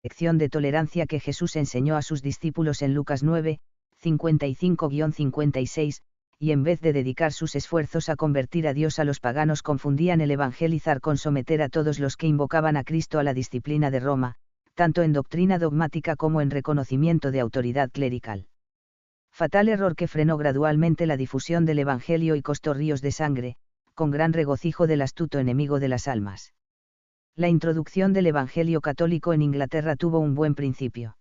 lección de tolerancia que Jesús enseñó a sus discípulos en Lucas 9, 55-56, y en vez de dedicar sus esfuerzos a convertir a Dios a los paganos confundían el evangelizar con someter a todos los que invocaban a Cristo a la disciplina de Roma, tanto en doctrina dogmática como en reconocimiento de autoridad clerical. Fatal error que frenó gradualmente la difusión del Evangelio y costó ríos de sangre, con gran regocijo del astuto enemigo de las almas. La introducción del Evangelio católico en Inglaterra tuvo un buen principio.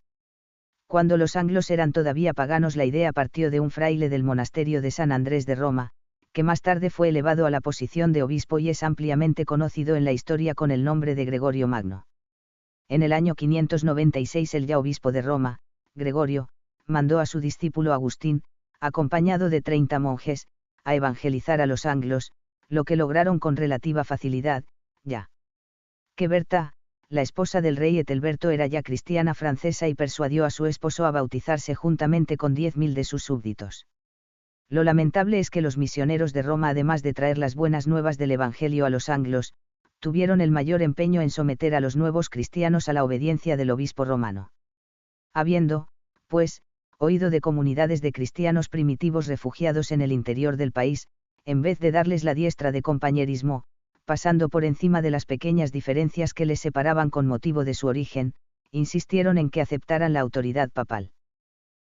Cuando los anglos eran todavía paganos, la idea partió de un fraile del monasterio de San Andrés de Roma, que más tarde fue elevado a la posición de obispo y es ampliamente conocido en la historia con el nombre de Gregorio Magno. En el año 596 el ya obispo de Roma, Gregorio, mandó a su discípulo Agustín, acompañado de 30 monjes, a evangelizar a los anglos, lo que lograron con relativa facilidad, ya que Berta, la esposa del rey Ethelberto, era ya cristiana francesa y persuadió a su esposo a bautizarse juntamente con 10.000 de sus súbditos. Lo lamentable es que los misioneros de Roma, además de traer las buenas nuevas del Evangelio a los anglos, tuvieron el mayor empeño en someter a los nuevos cristianos a la obediencia del obispo romano. Habiendo, pues, oído de comunidades de cristianos primitivos refugiados en el interior del país, en vez de darles la diestra de compañerismo, pasando por encima de las pequeñas diferencias que les separaban con motivo de su origen, insistieron en que aceptaran la autoridad papal.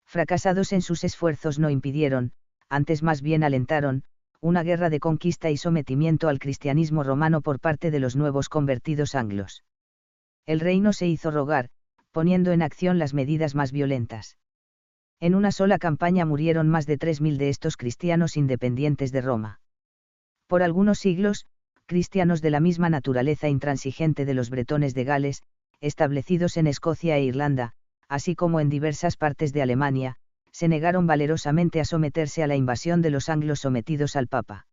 Fracasados en sus esfuerzos, no impidieron, antes más bien alentaron, una guerra de conquista y sometimiento al cristianismo romano por parte de los nuevos convertidos anglos. El reino se hizo rogar, poniendo en acción las medidas más violentas. En una sola campaña murieron más de 3.000 de estos cristianos independientes de Roma. Por algunos siglos, cristianos de la misma naturaleza intransigente de los bretones de Gales, establecidos en Escocia e Irlanda, así como en diversas partes de Alemania, se negaron valerosamente a someterse a la invasión de los anglos sometidos al Papa.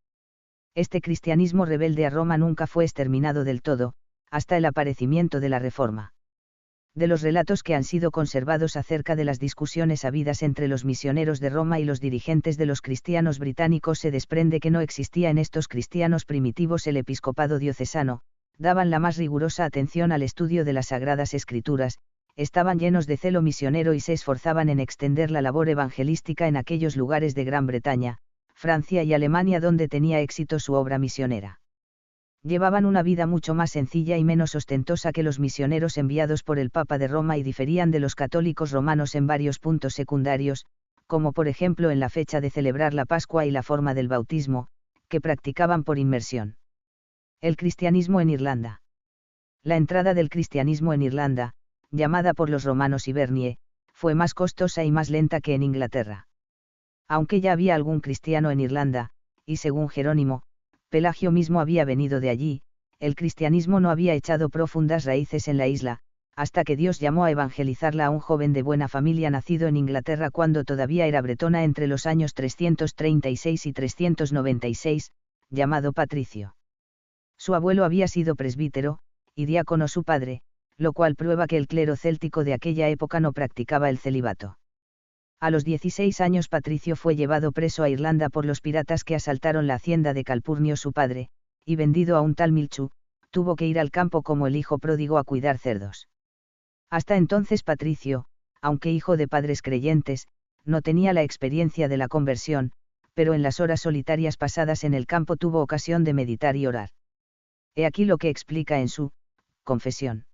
Este cristianismo rebelde a Roma nunca fue exterminado del todo, hasta el aparecimiento de la Reforma. De los relatos que han sido conservados acerca de las discusiones habidas entre los misioneros de Roma y los dirigentes de los cristianos británicos se desprende que no existía en estos cristianos primitivos el episcopado diocesano, daban la más rigurosa atención al estudio de las Sagradas Escrituras, estaban llenos de celo misionero y se esforzaban en extender la labor evangelística en aquellos lugares de Gran Bretaña, Francia y Alemania donde tenía éxito su obra misionera. Llevaban una vida mucho más sencilla y menos ostentosa que los misioneros enviados por el Papa de Roma y diferían de los católicos romanos en varios puntos secundarios, como por ejemplo en la fecha de celebrar la Pascua y la forma del bautismo, que practicaban por inmersión. El cristianismo en Irlanda. La entrada del cristianismo en Irlanda, llamada por los romanos Hibernie, fue más costosa y más lenta que en Inglaterra. Aunque ya había algún cristiano en Irlanda, y según Jerónimo, Pelagio mismo había venido de allí, el cristianismo no había echado profundas raíces en la isla, hasta que Dios llamó a evangelizarla a un joven de buena familia nacido en Inglaterra cuando todavía era bretona entre los años 336 y 396, llamado Patricio. Su abuelo había sido presbítero, y diácono su padre, lo cual prueba que el clero céltico de aquella época no practicaba el celibato. A los 16 años Patricio fue llevado preso a Irlanda por los piratas que asaltaron la hacienda de Calpurnio su padre, y vendido a un tal Milchu, tuvo que ir al campo como el hijo pródigo a cuidar cerdos. Hasta entonces Patricio, aunque hijo de padres creyentes, no tenía la experiencia de la conversión, pero en las horas solitarias pasadas en el campo tuvo ocasión de meditar y orar. He aquí lo que explica en su confesión.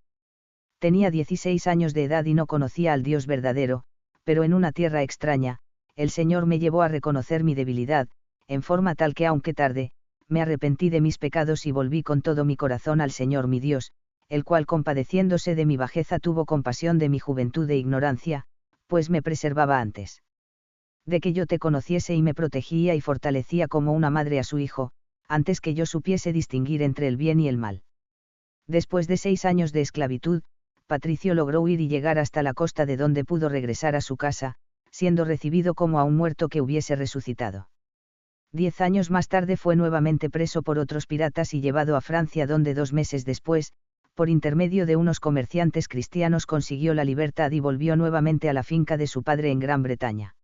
Tenía 16 años de edad y no conocía al Dios verdadero, pero en una tierra extraña, el Señor me llevó a reconocer mi debilidad, en forma tal que aunque tarde, me arrepentí de mis pecados y volví con todo mi corazón al Señor mi Dios, el cual compadeciéndose de mi bajeza tuvo compasión de mi juventud e ignorancia, pues me preservaba antes de que yo te conociese y me protegía y fortalecía como una madre a su hijo, antes que yo supiese distinguir entre el bien y el mal. Después de 6 años de esclavitud, Patricio logró huir y llegar hasta la costa de donde pudo regresar a su casa, siendo recibido como a un muerto que hubiese resucitado. 10 años más tarde fue nuevamente preso por otros piratas y llevado a Francia donde 2 meses después, por intermedio de unos comerciantes cristianos consiguió la libertad y volvió nuevamente a la finca de su padre en Gran Bretaña.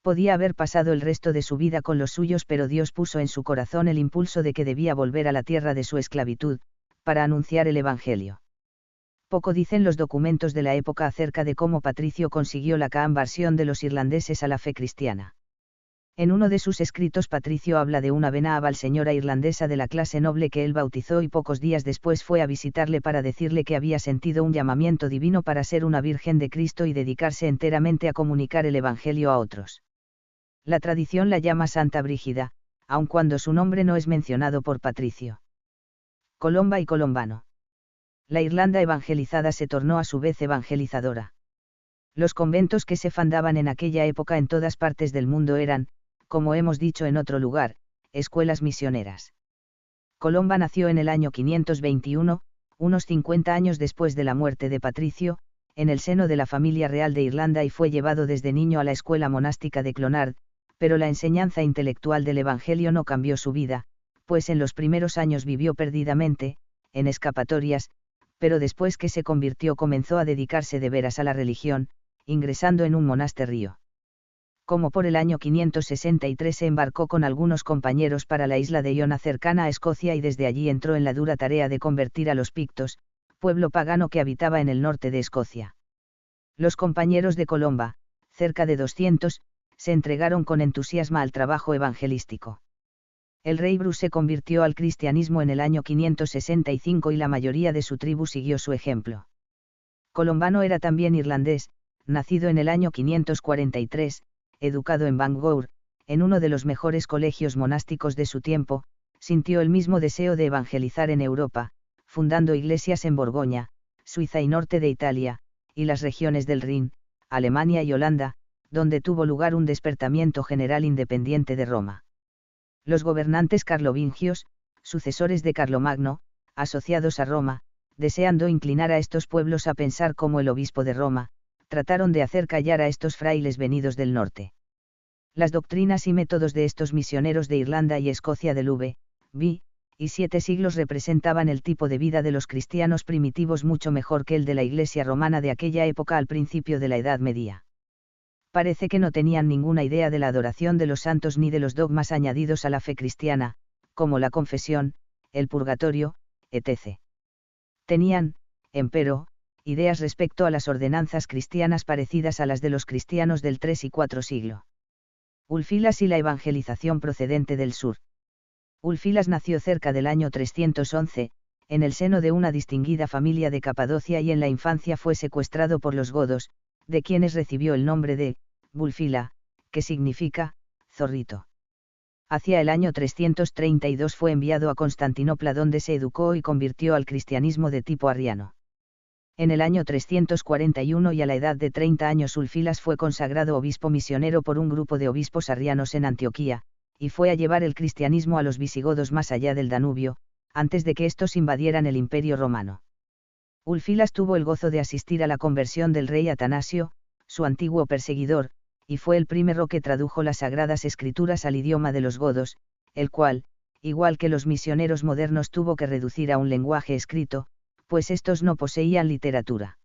Podía haber pasado el resto de su vida con los suyos, pero Dios puso en su corazón el impulso de que debía volver a la tierra de su esclavitud, para anunciar el Evangelio. Poco dicen los documentos de la época acerca de cómo Patricio consiguió la conversión de los irlandeses a la fe cristiana. En uno de sus escritos Patricio habla de una venerable señora irlandesa de la clase noble que él bautizó y pocos días después fue a visitarle para decirle que había sentido un llamamiento divino para ser una virgen de Cristo y dedicarse enteramente a comunicar el Evangelio a otros. La tradición la llama Santa Brígida, aun cuando su nombre no es mencionado por Patricio. Colomba y Colombano. La Irlanda evangelizada se tornó a su vez evangelizadora. Los conventos que se fundaban en aquella época en todas partes del mundo eran, como hemos dicho en otro lugar, escuelas misioneras. Colomba nació en el año 521, unos 50 años después de la muerte de Patricio, en el seno de la familia real de Irlanda y fue llevado desde niño a la escuela monástica de Clonard, pero la enseñanza intelectual del Evangelio no cambió su vida, pues en los primeros años vivió perdidamente, en escapatorias, pero después que se convirtió comenzó a dedicarse de veras a la religión, ingresando en un monasterio. Como por el año 563 se embarcó con algunos compañeros para la isla de Iona cercana a Escocia y desde allí entró en la dura tarea de convertir a los pictos, pueblo pagano que habitaba en el norte de Escocia. Los compañeros de Colomba, cerca de 200, se entregaron con entusiasmo al trabajo evangelístico. El rey Bruce se convirtió al cristianismo en el año 565 y la mayoría de su tribu siguió su ejemplo. Colombano era también irlandés, nacido en el año 543, educado en Bangor, en uno de los mejores colegios monásticos de su tiempo, sintió el mismo deseo de evangelizar en Europa, fundando iglesias en Borgoña, Suiza y norte de Italia, y las regiones del Rin, Alemania y Holanda, donde tuvo lugar un despertamiento general independiente de Roma. Los gobernantes carlovingios, sucesores de Carlomagno, asociados a Roma, deseando inclinar a estos pueblos a pensar como el obispo de Roma, trataron de hacer callar a estos frailes venidos del norte. Las doctrinas y métodos de estos misioneros de Irlanda y Escocia del V. y 7 siglos representaban el tipo de vida de los cristianos primitivos mucho mejor que el de la Iglesia romana de aquella época al principio de la Edad Media. Parece que no tenían ninguna idea de la adoración de los santos ni de los dogmas añadidos a la fe cristiana, como la confesión, el purgatorio, etc. Tenían, empero, ideas respecto a las ordenanzas cristianas parecidas a las de los cristianos del 3 y 4 siglo. Ulfilas y la evangelización procedente del sur. Ulfilas nació cerca del año 311, en el seno de una distinguida familia de Capadocia y en la infancia fue secuestrado por los godos, de quienes recibió el nombre de Bulfila, que significa zorrito. Hacia el año 332 fue enviado a Constantinopla donde se educó y convirtió al cristianismo de tipo arriano. En el año 341 y a la edad de 30 años Ulfilas fue consagrado obispo misionero por un grupo de obispos arrianos en Antioquía, y fue a llevar el cristianismo a los visigodos más allá del Danubio, antes de que estos invadieran el Imperio Romano. Ulfilas tuvo el gozo de asistir a la conversión del rey Atanasio, su antiguo perseguidor, y fue el primero que tradujo las Sagradas Escrituras al idioma de los godos, el cual, igual que los misioneros modernos tuvo que reducir a un lenguaje escrito, pues estos no poseían literatura.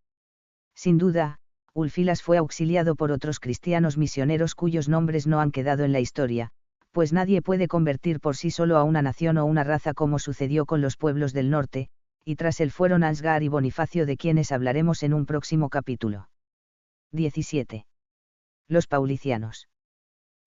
Sin duda, Ulfilas fue auxiliado por otros cristianos misioneros cuyos nombres no han quedado en la historia, pues nadie puede convertir por sí solo a una nación o una raza como sucedió con los pueblos del norte, y tras él fueron Ansgar y Bonifacio de quienes hablaremos en un próximo capítulo. 17. Los paulicianos.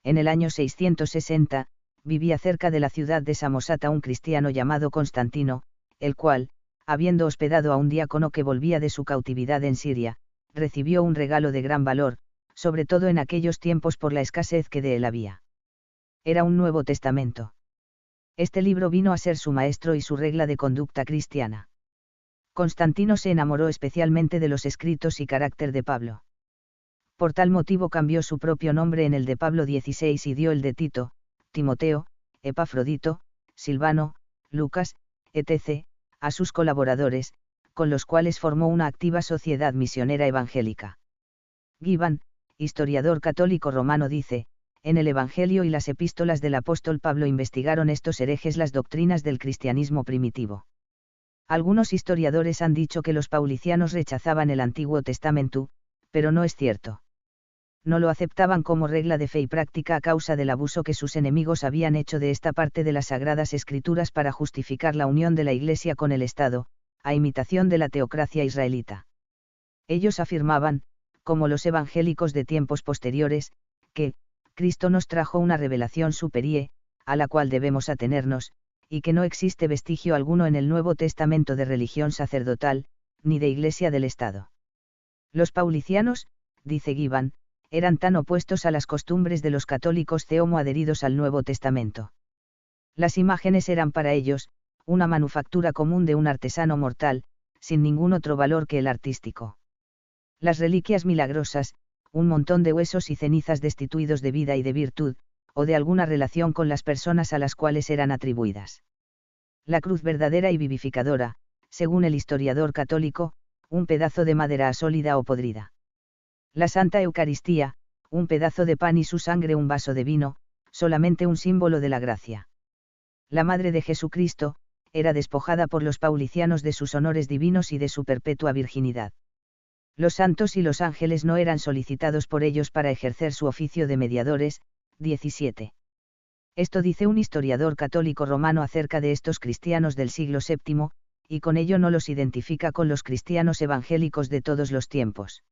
En el año 660, vivía cerca de la ciudad de Samosata un cristiano llamado Constantino, el cual, habiendo hospedado a un diácono que volvía de su cautividad en Siria, recibió un regalo de gran valor, sobre todo en aquellos tiempos por la escasez que de él había. Era un Nuevo Testamento. Este libro vino a ser su maestro y su regla de conducta cristiana. Constantino se enamoró especialmente de los escritos y carácter de Pablo. Por tal motivo cambió su propio nombre en el de Pablo 16 y dio el de Tito, Timoteo, Epafrodito, Silvano, Lucas, etc., a sus colaboradores, con los cuales formó una activa sociedad misionera evangélica. Gibbon, historiador católico romano dice, en el Evangelio y las epístolas del apóstol Pablo investigaron estos herejes las doctrinas del cristianismo primitivo. Algunos historiadores han dicho que los paulicianos rechazaban el Antiguo Testamento, pero no es cierto. No lo aceptaban como regla de fe y práctica a causa del abuso que sus enemigos habían hecho de esta parte de las Sagradas Escrituras para justificar la unión de la Iglesia con el Estado, a imitación de la teocracia israelita. Ellos afirmaban, como los evangélicos de tiempos posteriores, que Cristo nos trajo una revelación superior, a la cual debemos atenernos, y que no existe vestigio alguno en el Nuevo Testamento de religión sacerdotal, ni de Iglesia del Estado. Los paulicianos, dice Gibbon, eran tan opuestos a las costumbres de los católicos como adheridos al Nuevo Testamento. Las imágenes eran para ellos, una manufactura común de un artesano mortal, sin ningún otro valor que el artístico. Las reliquias milagrosas, un montón de huesos y cenizas destituidos de vida y de virtud, o de alguna relación con las personas a las cuales eran atribuidas. La cruz verdadera y vivificadora, según el historiador católico, un pedazo de madera sólida o podrida. La Santa Eucaristía, un pedazo de pan y su sangre, un vaso de vino, solamente un símbolo de la gracia. La Madre de Jesucristo, era despojada por los paulicianos de sus honores divinos y de su perpetua virginidad. Los santos y los ángeles no eran solicitados por ellos para ejercer su oficio de mediadores. 17. Esto dice un historiador católico romano acerca de estos cristianos del siglo VII, y con ello no los identifica con los cristianos evangélicos de todos los tiempos.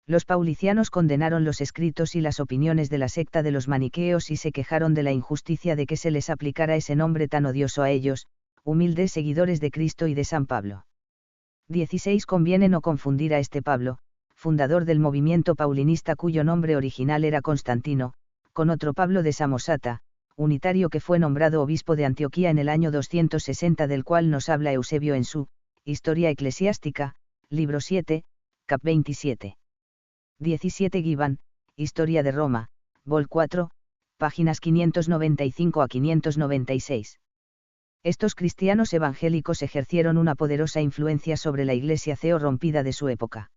Los paulicianos condenaron los escritos y las opiniones de la secta de los maniqueos y se quejaron de la injusticia de que se les aplicara ese nombre tan odioso a ellos, humildes seguidores de Cristo y de San Pablo. 16. Conviene no confundir a este Pablo, fundador del movimiento paulinista cuyo nombre original era Constantino, con otro Pablo de Samosata, unitario que fue nombrado obispo de Antioquía en el año 260, del cual nos habla Eusebio en su Historia Eclesiástica, libro 7, cap 27. 17. Gibbon, Historia de Roma, vol 4, páginas 595 a 596. Estos cristianos evangélicos ejercieron una poderosa influencia sobre la Iglesia rompida de su época.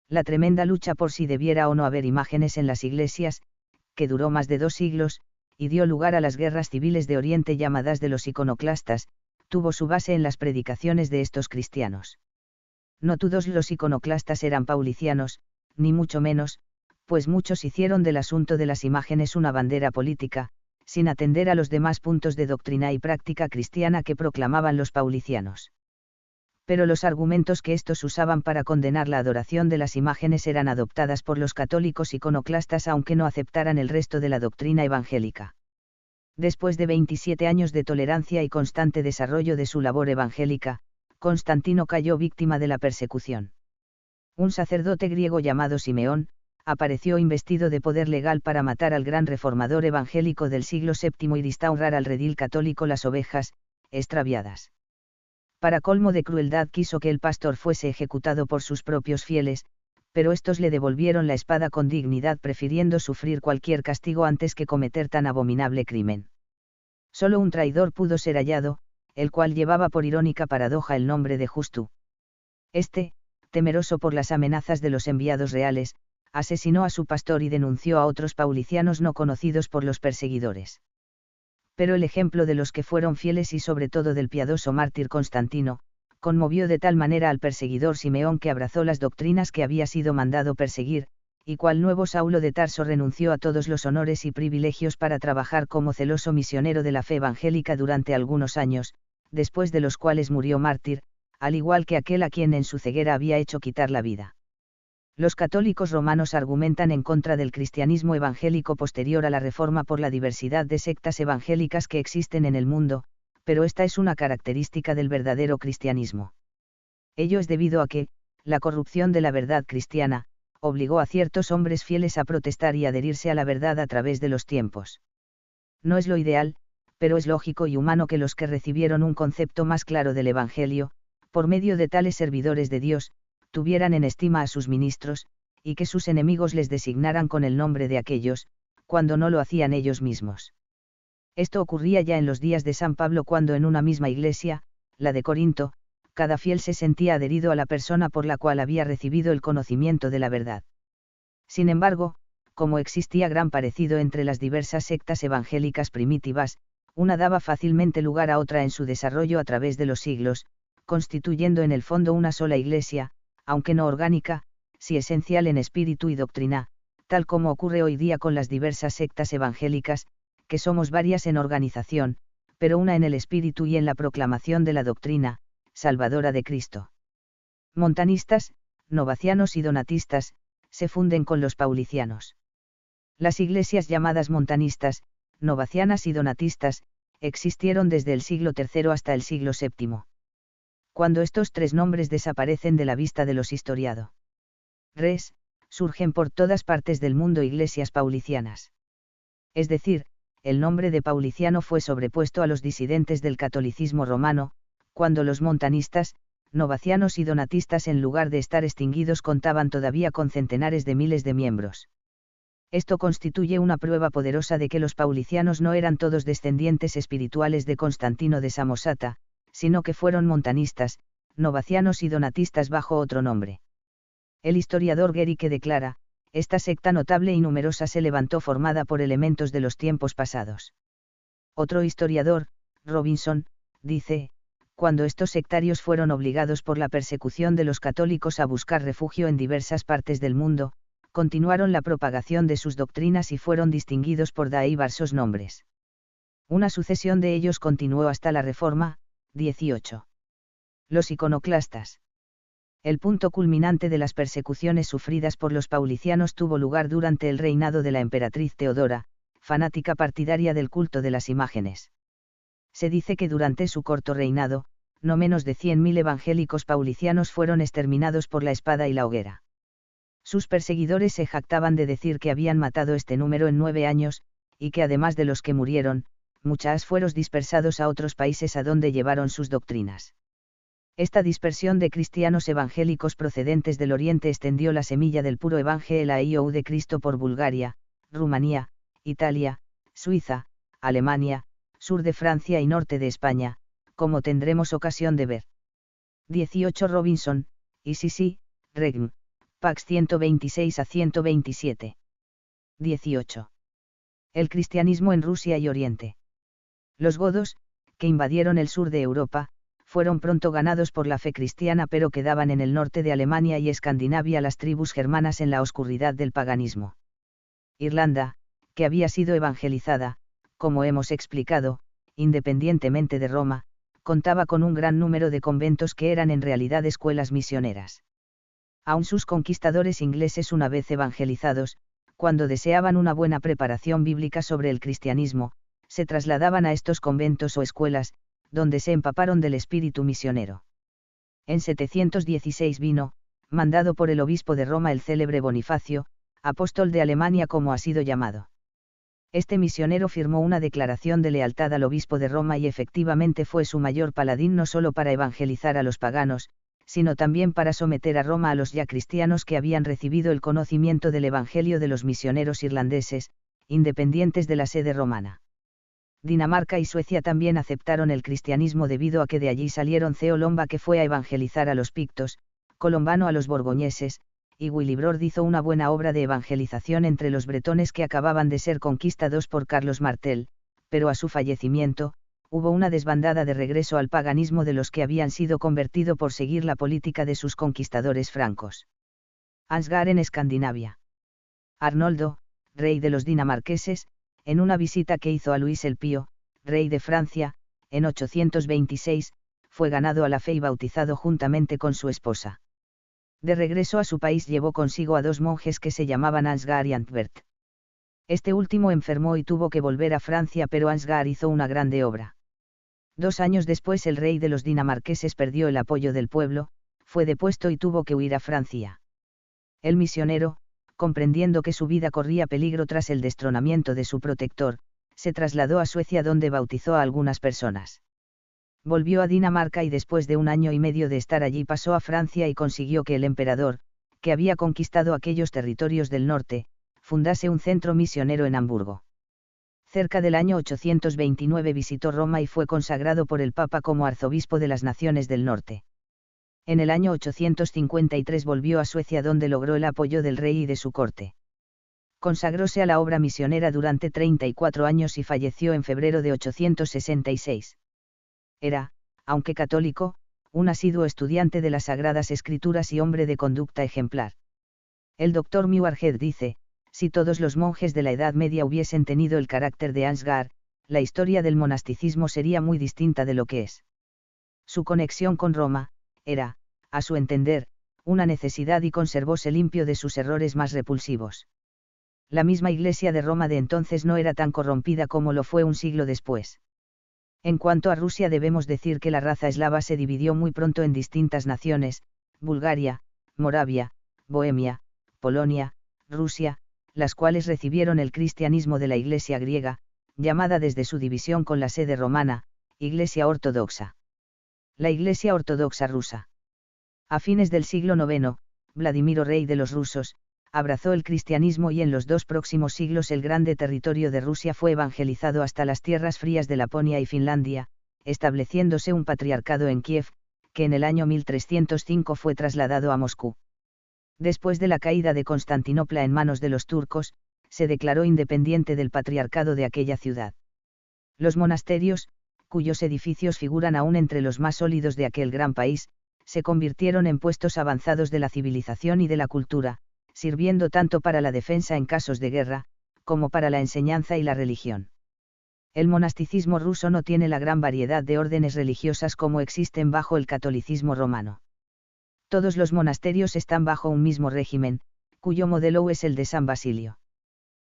La tremenda lucha por si debiera o no haber imágenes en las iglesias, que duró más de 2 siglos, y dio lugar a las guerras civiles de Oriente llamadas de los iconoclastas, tuvo su base en las predicaciones de estos cristianos. No todos los iconoclastas eran paulicianos, ni mucho menos, pues muchos hicieron del asunto de las imágenes una bandera política, sin atender a los demás puntos de doctrina y práctica cristiana que proclamaban los paulicianos. Pero los argumentos que estos usaban para condenar la adoración de las imágenes eran adoptadas por los católicos iconoclastas aunque no aceptaran el resto de la doctrina evangélica. Después de 27 años de tolerancia y constante desarrollo de su labor evangélica, Constantino cayó víctima de la persecución. Un sacerdote griego llamado Simeón, apareció investido de poder legal para matar al gran reformador evangélico del siglo VII y restaurar al redil católico las ovejas, extraviadas. Para colmo de crueldad quiso que el pastor fuese ejecutado por sus propios fieles, pero estos le devolvieron la espada con dignidad prefiriendo sufrir cualquier castigo antes que cometer tan abominable crimen. Solo un traidor pudo ser hallado, el cual llevaba por irónica paradoja el nombre de Justo. Este, temeroso por las amenazas de los enviados reales, asesinó a su pastor y denunció a otros paulicianos no conocidos por los perseguidores. Pero el ejemplo de los que fueron fieles y sobre todo del piadoso mártir Constantino, conmovió de tal manera al perseguidor Simeón que abrazó las doctrinas que había sido mandado perseguir, y cual nuevo Saulo de Tarso renunció a todos los honores y privilegios para trabajar como celoso misionero de la fe evangélica durante algunos años, después de los cuales murió mártir, al igual que aquel a quien en su ceguera había hecho quitar la vida. Los católicos romanos argumentan en contra del cristianismo evangélico posterior a la Reforma por la diversidad de sectas evangélicas que existen en el mundo, pero esta es una característica del verdadero cristianismo. Ello es debido a que, la corrupción de la verdad cristiana, obligó a ciertos hombres fieles a protestar y adherirse a la verdad a través de los tiempos. No es lo ideal, pero es lógico y humano que los que recibieron un concepto más claro del Evangelio, por medio de tales servidores de Dios, tuvieran en estima a sus ministros, y que sus enemigos les designaran con el nombre de aquellos, cuando no lo hacían ellos mismos. Esto ocurría ya en los días de San Pablo cuando en una misma iglesia, la de Corinto, cada fiel se sentía adherido a la persona por la cual había recibido el conocimiento de la verdad. Sin embargo, como existía gran parecido entre las diversas sectas evangélicas primitivas, una daba fácilmente lugar a otra en su desarrollo a través de los siglos, constituyendo en el fondo una sola iglesia, aunque no orgánica, sí esencial en espíritu y doctrina, tal como ocurre hoy día con las diversas sectas evangélicas, que somos varias en organización, pero una en el espíritu y en la proclamación de la doctrina, salvadora de Cristo. Montanistas, novacianos y donatistas, se funden con los paulicianos. Las iglesias llamadas montanistas, novacianas y donatistas, existieron desde el siglo III hasta el siglo VII. Cuando estos tres nombres desaparecen de la vista de los historiadores, surgen por todas partes del mundo iglesias paulicianas. Es decir, el nombre de pauliciano fue sobrepuesto a los disidentes del catolicismo romano, cuando los montanistas, novacianos y donatistas en lugar de estar extinguidos contaban todavía con centenares de miles de miembros. Esto constituye una prueba poderosa de que los paulicianos no eran todos descendientes espirituales de Constantino de Samosata, sino que fueron montanistas, novacianos y donatistas bajo otro nombre. El historiador Guericke declara: esta secta notable y numerosa se levantó formada por elementos de los tiempos pasados. Otro historiador, Robinson, dice: cuando estos sectarios fueron obligados por la persecución de los católicos a buscar refugio en diversas partes del mundo, continuaron la propagación de sus doctrinas y fueron distinguidos por diversos nombres. Una sucesión de ellos continuó hasta la Reforma. 18. Los iconoclastas. El punto culminante de las persecuciones sufridas por los paulicianos tuvo lugar durante el reinado de la emperatriz Teodora, fanática partidaria del culto de las imágenes. Se dice que durante su corto reinado, no menos de 100.000 evangélicos paulicianos fueron exterminados por la espada y la hoguera. Sus perseguidores se jactaban de decir que habían matado este número en 9 años, y que además de los que murieron, muchos fueron dispersados a otros países a donde llevaron sus doctrinas. Esta dispersión de cristianos evangélicos procedentes del Oriente extendió la semilla del puro evangelio de Cristo por Bulgaria, Rumanía, Italia, Suiza, Alemania, sur de Francia y norte de España, como tendremos ocasión de ver. 18 Robinson, ICC, Regm. Pax 126 a 127. 18. El cristianismo en Rusia y Oriente. Los godos, que invadieron el sur de Europa, fueron pronto ganados por la fe cristiana, pero quedaban en el norte de Alemania y Escandinavia las tribus germanas en la oscuridad del paganismo. Irlanda, que había sido evangelizada, como hemos explicado, independientemente de Roma, contaba con un gran número de conventos que eran en realidad escuelas misioneras. Aun sus conquistadores ingleses, una vez evangelizados, cuando deseaban una buena preparación bíblica sobre el cristianismo, se trasladaban a estos conventos o escuelas, donde se empaparon del espíritu misionero. En 716 vino, mandado por el obispo de Roma, el célebre Bonifacio, apóstol de Alemania como ha sido llamado. Este misionero firmó una declaración de lealtad al obispo de Roma y efectivamente fue su mayor paladín, no solo para evangelizar a los paganos, sino también para someter a Roma a los ya cristianos que habían recibido el conocimiento del evangelio de los misioneros irlandeses, independientes de la sede romana. Dinamarca y Suecia también aceptaron el cristianismo debido a que de allí salieron Ceolomba, que fue a evangelizar a los pictos, Colombano a los borgoñeses, y Willibrord hizo una buena obra de evangelización entre los bretones que acababan de ser conquistados por Carlos Martel, pero a su fallecimiento, hubo una desbandada de regreso al paganismo de los que habían sido convertidos por seguir la política de sus conquistadores francos. Ansgar en Escandinavia. Arnoldo, rey de los dinamarqueses, en una visita que hizo a Luis el Pío, rey de Francia, en 826, fue ganado a la fe y bautizado juntamente con su esposa. De regreso a su país llevó consigo a 2 monjes que se llamaban Ansgar y Antbert. Este último enfermó y tuvo que volver a Francia, pero Ansgar hizo una grande obra. 2 años después el rey de los dinamarqueses perdió el apoyo del pueblo, fue depuesto y tuvo que huir a Francia. El misionero, comprendiendo que su vida corría peligro tras el destronamiento de su protector, se trasladó a Suecia, donde bautizó a algunas personas. Volvió a Dinamarca y después de 1 año y medio de estar allí pasó a Francia y consiguió que el emperador, que había conquistado aquellos territorios del norte, fundase un centro misionero en Hamburgo. Cerca del año 829 visitó Roma y fue consagrado por el Papa como arzobispo de las naciones del norte. En el año 853 volvió a Suecia, donde logró el apoyo del rey y de su corte. Consagróse a la obra misionera durante 34 años y falleció en febrero de 866. Era, aunque católico, un asiduo estudiante de las Sagradas Escrituras y hombre de conducta ejemplar. El Dr. Muirhead dice: si todos los monjes de la Edad Media hubiesen tenido el carácter de Ansgar, la historia del monasticismo sería muy distinta de lo que es. Su conexión con Roma, era, a su entender, una necesidad y conservóse limpio de sus errores más repulsivos. La misma Iglesia de Roma de entonces no era tan corrompida como lo fue un siglo después. En cuanto a Rusia debemos decir que la raza eslava se dividió muy pronto en distintas naciones, Bulgaria, Moravia, Bohemia, Polonia, Rusia, las cuales recibieron el cristianismo de la Iglesia griega, llamada desde su división con la sede romana, Iglesia Ortodoxa. La Iglesia Ortodoxa rusa. A fines del siglo IX, Vladimiro, rey de los rusos, abrazó el cristianismo y en los 2 próximos siglos el grande territorio de Rusia fue evangelizado hasta las tierras frías de Laponia y Finlandia, estableciéndose un patriarcado en Kiev, que en el año 1305 fue trasladado a Moscú. Después de la caída de Constantinopla en manos de los turcos, se declaró independiente del patriarcado de aquella ciudad. Los monasterios, cuyos edificios figuran aún entre los más sólidos de aquel gran país, se convirtieron en puestos avanzados de la civilización y de la cultura, sirviendo tanto para la defensa en casos de guerra, como para la enseñanza y la religión. El monasticismo ruso no tiene la gran variedad de órdenes religiosas como existen bajo el catolicismo romano. Todos los monasterios están bajo un mismo régimen, cuyo modelo es el de San Basilio.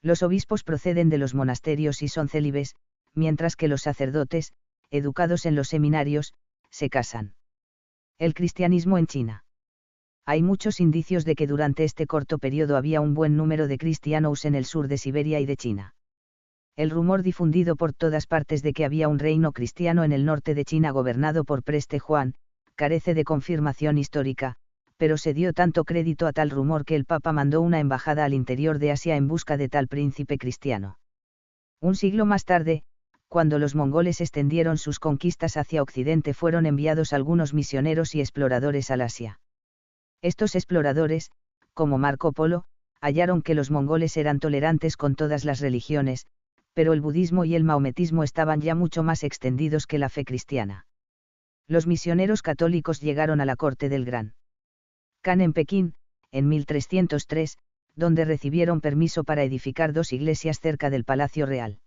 Los obispos proceden de los monasterios y son célibes, mientras que los sacerdotes, educados en los seminarios, se casan. El cristianismo en China. Hay muchos indicios de que durante este corto periodo había un buen número de cristianos en el sur de Siberia y de China. El rumor difundido por todas partes de que había un reino cristiano en el norte de China gobernado por Preste Juan, carece de confirmación histórica, pero se dio tanto crédito a tal rumor que el Papa mandó una embajada al interior de Asia en busca de tal príncipe cristiano. Un siglo más tarde, cuando los mongoles extendieron sus conquistas hacia Occidente, fueron enviados algunos misioneros y exploradores al Asia. Estos exploradores, como Marco Polo, hallaron que los mongoles eran tolerantes con todas las religiones, pero el budismo y el maometismo estaban ya mucho más extendidos que la fe cristiana. Los misioneros católicos llegaron a la corte del Gran Khan en Pekín, en 1303, donde recibieron permiso para edificar 2 iglesias cerca del Palacio Real.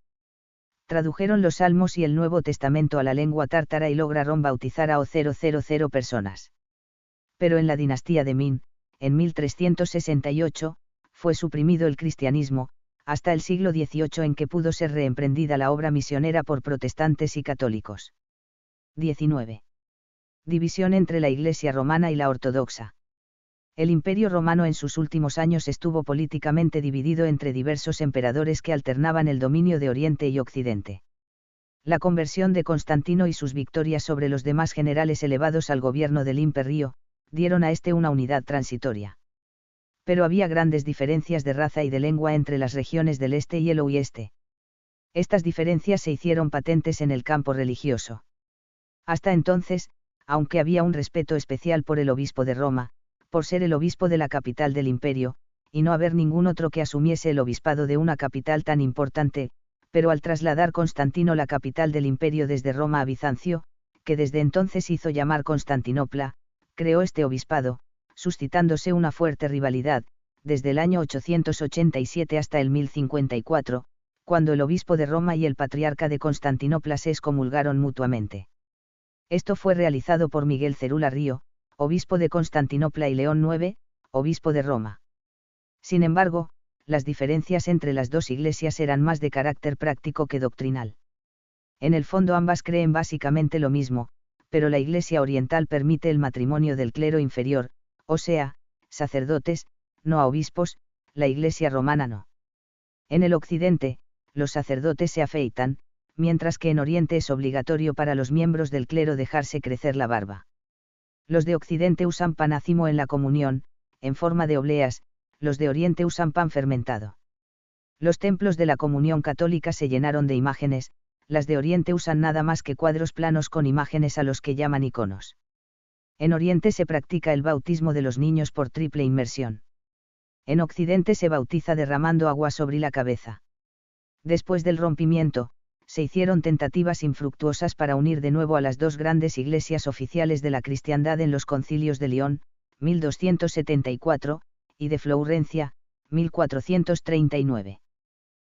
Tradujeron los Salmos y el Nuevo Testamento a la lengua tártara y lograron bautizar a 000 personas. Pero en la dinastía de Min, en 1368, fue suprimido el cristianismo, hasta el siglo XVIII en que pudo ser reemprendida la obra misionera por protestantes y católicos. 19. División entre la Iglesia romana y la ortodoxa. El Imperio romano en sus últimos años estuvo políticamente dividido entre diversos emperadores que alternaban el dominio de Oriente y Occidente. La conversión de Constantino y sus victorias sobre los demás generales elevados al gobierno del Imperio, dieron a este una unidad transitoria. Pero había grandes diferencias de raza y de lengua entre las regiones del este y el oeste. Estas diferencias se hicieron patentes en el campo religioso. Hasta entonces, aunque había un respeto especial por el obispo de Roma, por ser el obispo de la capital del imperio, y no haber ningún otro que asumiese el obispado de una capital tan importante, pero al trasladar Constantino la capital del imperio desde Roma a Bizancio, que desde entonces hizo llamar Constantinopla, creó este obispado, suscitándose una fuerte rivalidad, desde el año 887 hasta el 1054, cuando el obispo de Roma y el patriarca de Constantinopla se excomulgaron mutuamente. Esto fue realizado por Miguel Cerula Río, obispo de Constantinopla, y León IX, obispo de Roma. Sin embargo, las diferencias entre las 2 iglesias eran más de carácter práctico que doctrinal. En el fondo ambas creen básicamente lo mismo, pero la Iglesia oriental permite el matrimonio del clero inferior, o sea, sacerdotes, no a obispos, la Iglesia romana no. En el occidente, los sacerdotes se afeitan, mientras que en Oriente es obligatorio para los miembros del clero dejarse crecer la barba. Los de Occidente usan pan ácimo en la comunión, en forma de obleas, los de Oriente usan pan fermentado. Los templos de la comunión católica se llenaron de imágenes, las de Oriente usan nada más que cuadros planos con imágenes a los que llaman iconos. En Oriente se practica el bautismo de los niños por triple inmersión. En Occidente se bautiza derramando agua sobre la cabeza. Después del rompimiento, se hicieron tentativas infructuosas para unir de nuevo a las 2 grandes iglesias oficiales de la cristiandad en los concilios de León, 1274, y de Florencia, 1439.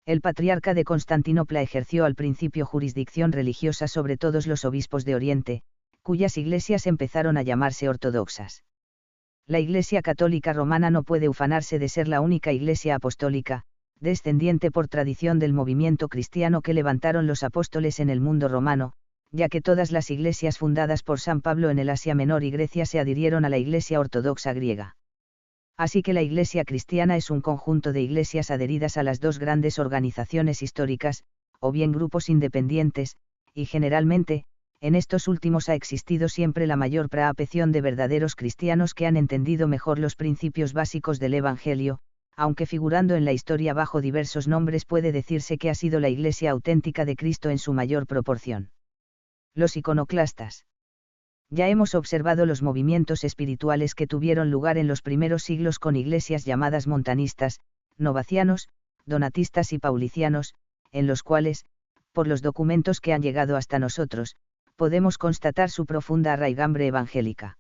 El patriarca de Constantinopla ejerció al principio jurisdicción religiosa sobre todos los obispos de Oriente, cuyas iglesias empezaron a llamarse ortodoxas. La Iglesia Católica Romana no puede ufanarse de ser la única Iglesia apostólica, descendiente por tradición del movimiento cristiano que levantaron los apóstoles en el mundo romano, ya que todas las iglesias fundadas por San Pablo en el Asia Menor y Grecia se adhirieron a la Iglesia ortodoxa griega. Así que la Iglesia cristiana es un conjunto de iglesias adheridas a las dos grandes organizaciones históricas, o bien grupos independientes, y generalmente, en estos últimos ha existido siempre la mayor praapeción de verdaderos cristianos que han entendido mejor los principios básicos del Evangelio, aunque figurando en la historia bajo diversos nombres puede decirse que ha sido la Iglesia auténtica de Cristo en su mayor proporción. Los iconoclastas. Ya hemos observado los movimientos espirituales que tuvieron lugar en los primeros siglos con iglesias llamadas montanistas, novacianos, donatistas y paulicianos, en los cuales, por los documentos que han llegado hasta nosotros, podemos constatar su profunda arraigambre evangélica.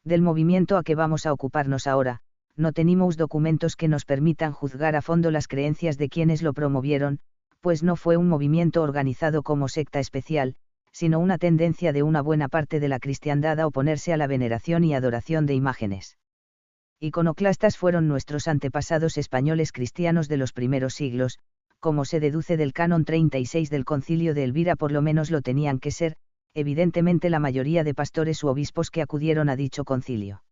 Del movimiento a que vamos a ocuparnos ahora, no tenemos documentos que nos permitan juzgar a fondo las creencias de quienes lo promovieron, pues no fue un movimiento organizado como secta especial, sino una tendencia de una buena parte de la cristiandad a oponerse a la veneración y adoración de imágenes. Iconoclastas fueron nuestros antepasados españoles cristianos de los primeros siglos, como se deduce del canon 36 del Concilio de Elvira, por lo menos lo tenían que ser, evidentemente la mayoría de pastores u obispos que acudieron a dicho concilio.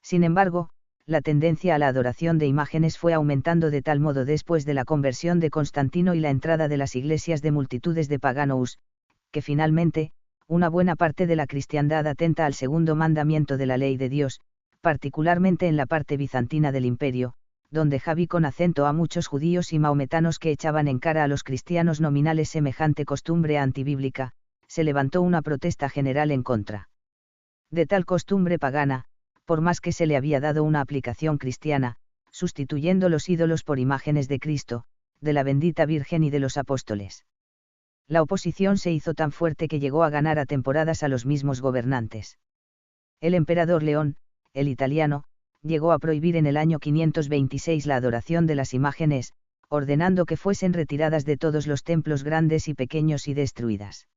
Sin embargo, la tendencia a la adoración de imágenes fue aumentando de tal modo después de la conversión de Constantino y la entrada de las iglesias de multitudes de paganos, que finalmente, una buena parte de la cristiandad atenta al segundo mandamiento de la ley de Dios, particularmente en la parte bizantina del imperio, donde Javi con acento a muchos judíos y maometanos que echaban en cara a los cristianos nominales semejante costumbre antibíblica, se levantó una protesta general en contra de tal costumbre pagana, por más que se le había dado una aplicación cristiana, sustituyendo los ídolos por imágenes de Cristo, de la bendita Virgen y de los apóstoles. La oposición se hizo tan fuerte que llegó a ganar a temporadas a los mismos gobernantes. El emperador León, el italiano, llegó a prohibir en el año 526 la adoración de las imágenes, ordenando que fuesen retiradas de todos los templos grandes y pequeños y destruidas.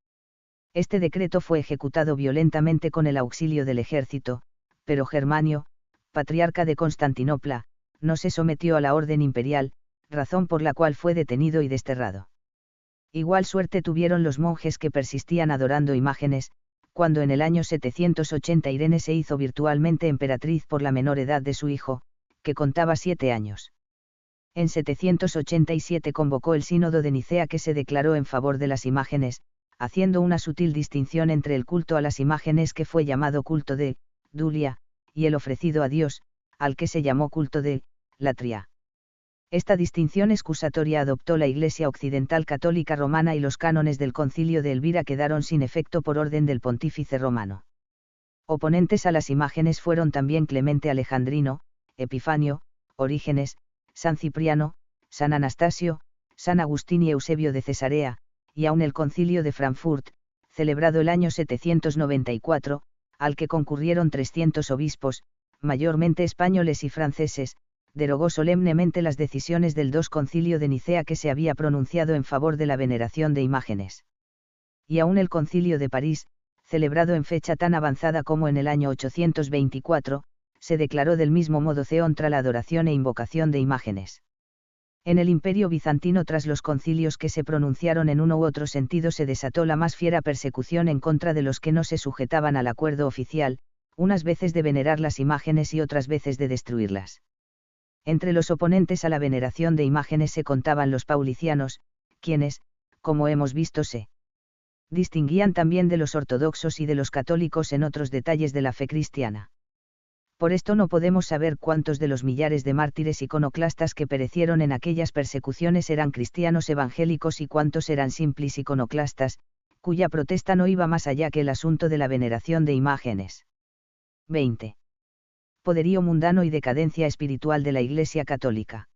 Este decreto fue ejecutado violentamente con el auxilio del ejército, pero Germanio, patriarca de Constantinopla, no se sometió a la orden imperial, razón por la cual fue detenido y desterrado. Igual suerte tuvieron los monjes que persistían adorando imágenes, cuando en el año 780 Irene se hizo virtualmente emperatriz por la menor edad de su hijo, que contaba 7 años. En 787 convocó el Sínodo de Nicea que se declaró en favor de las imágenes, haciendo una sutil distinción entre el culto a las imágenes que fue llamado culto de Dulia, y el ofrecido a Dios, al que se llamó culto de Latria. Esta distinción excusatoria adoptó la Iglesia Occidental Católica Romana y los cánones del Concilio de Elvira quedaron sin efecto por orden del Pontífice romano. Oponentes a las imágenes fueron también Clemente Alejandrino, Epifanio, Orígenes, San Cipriano, San Anastasio, San Agustín y Eusebio de Cesarea, y aun el Concilio de Frankfurt, celebrado el año 794, al que concurrieron 300 obispos, mayormente españoles y franceses, derogó solemnemente las decisiones del Concilio de Nicea que se había pronunciado en favor de la veneración de imágenes. Y aun el Concilio de París, celebrado en fecha tan avanzada como en el año 824, se declaró del mismo modo contra la adoración e invocación de imágenes. En el Imperio bizantino, tras los concilios que se pronunciaron en uno u otro sentido, se desató la más fiera persecución en contra de los que no se sujetaban al acuerdo oficial, unas veces de venerar las imágenes y otras veces de destruirlas. Entre los oponentes a la veneración de imágenes se contaban los paulicianos, quienes, como hemos visto, se distinguían también de los ortodoxos y de los católicos en otros detalles de la fe cristiana. Por esto no podemos saber cuántos de los millares de mártires iconoclastas que perecieron en aquellas persecuciones eran cristianos evangélicos y cuántos eran simples iconoclastas, cuya protesta no iba más allá que el asunto de la veneración de imágenes. 20. Poderío mundano y decadencia espiritual de la Iglesia Católica.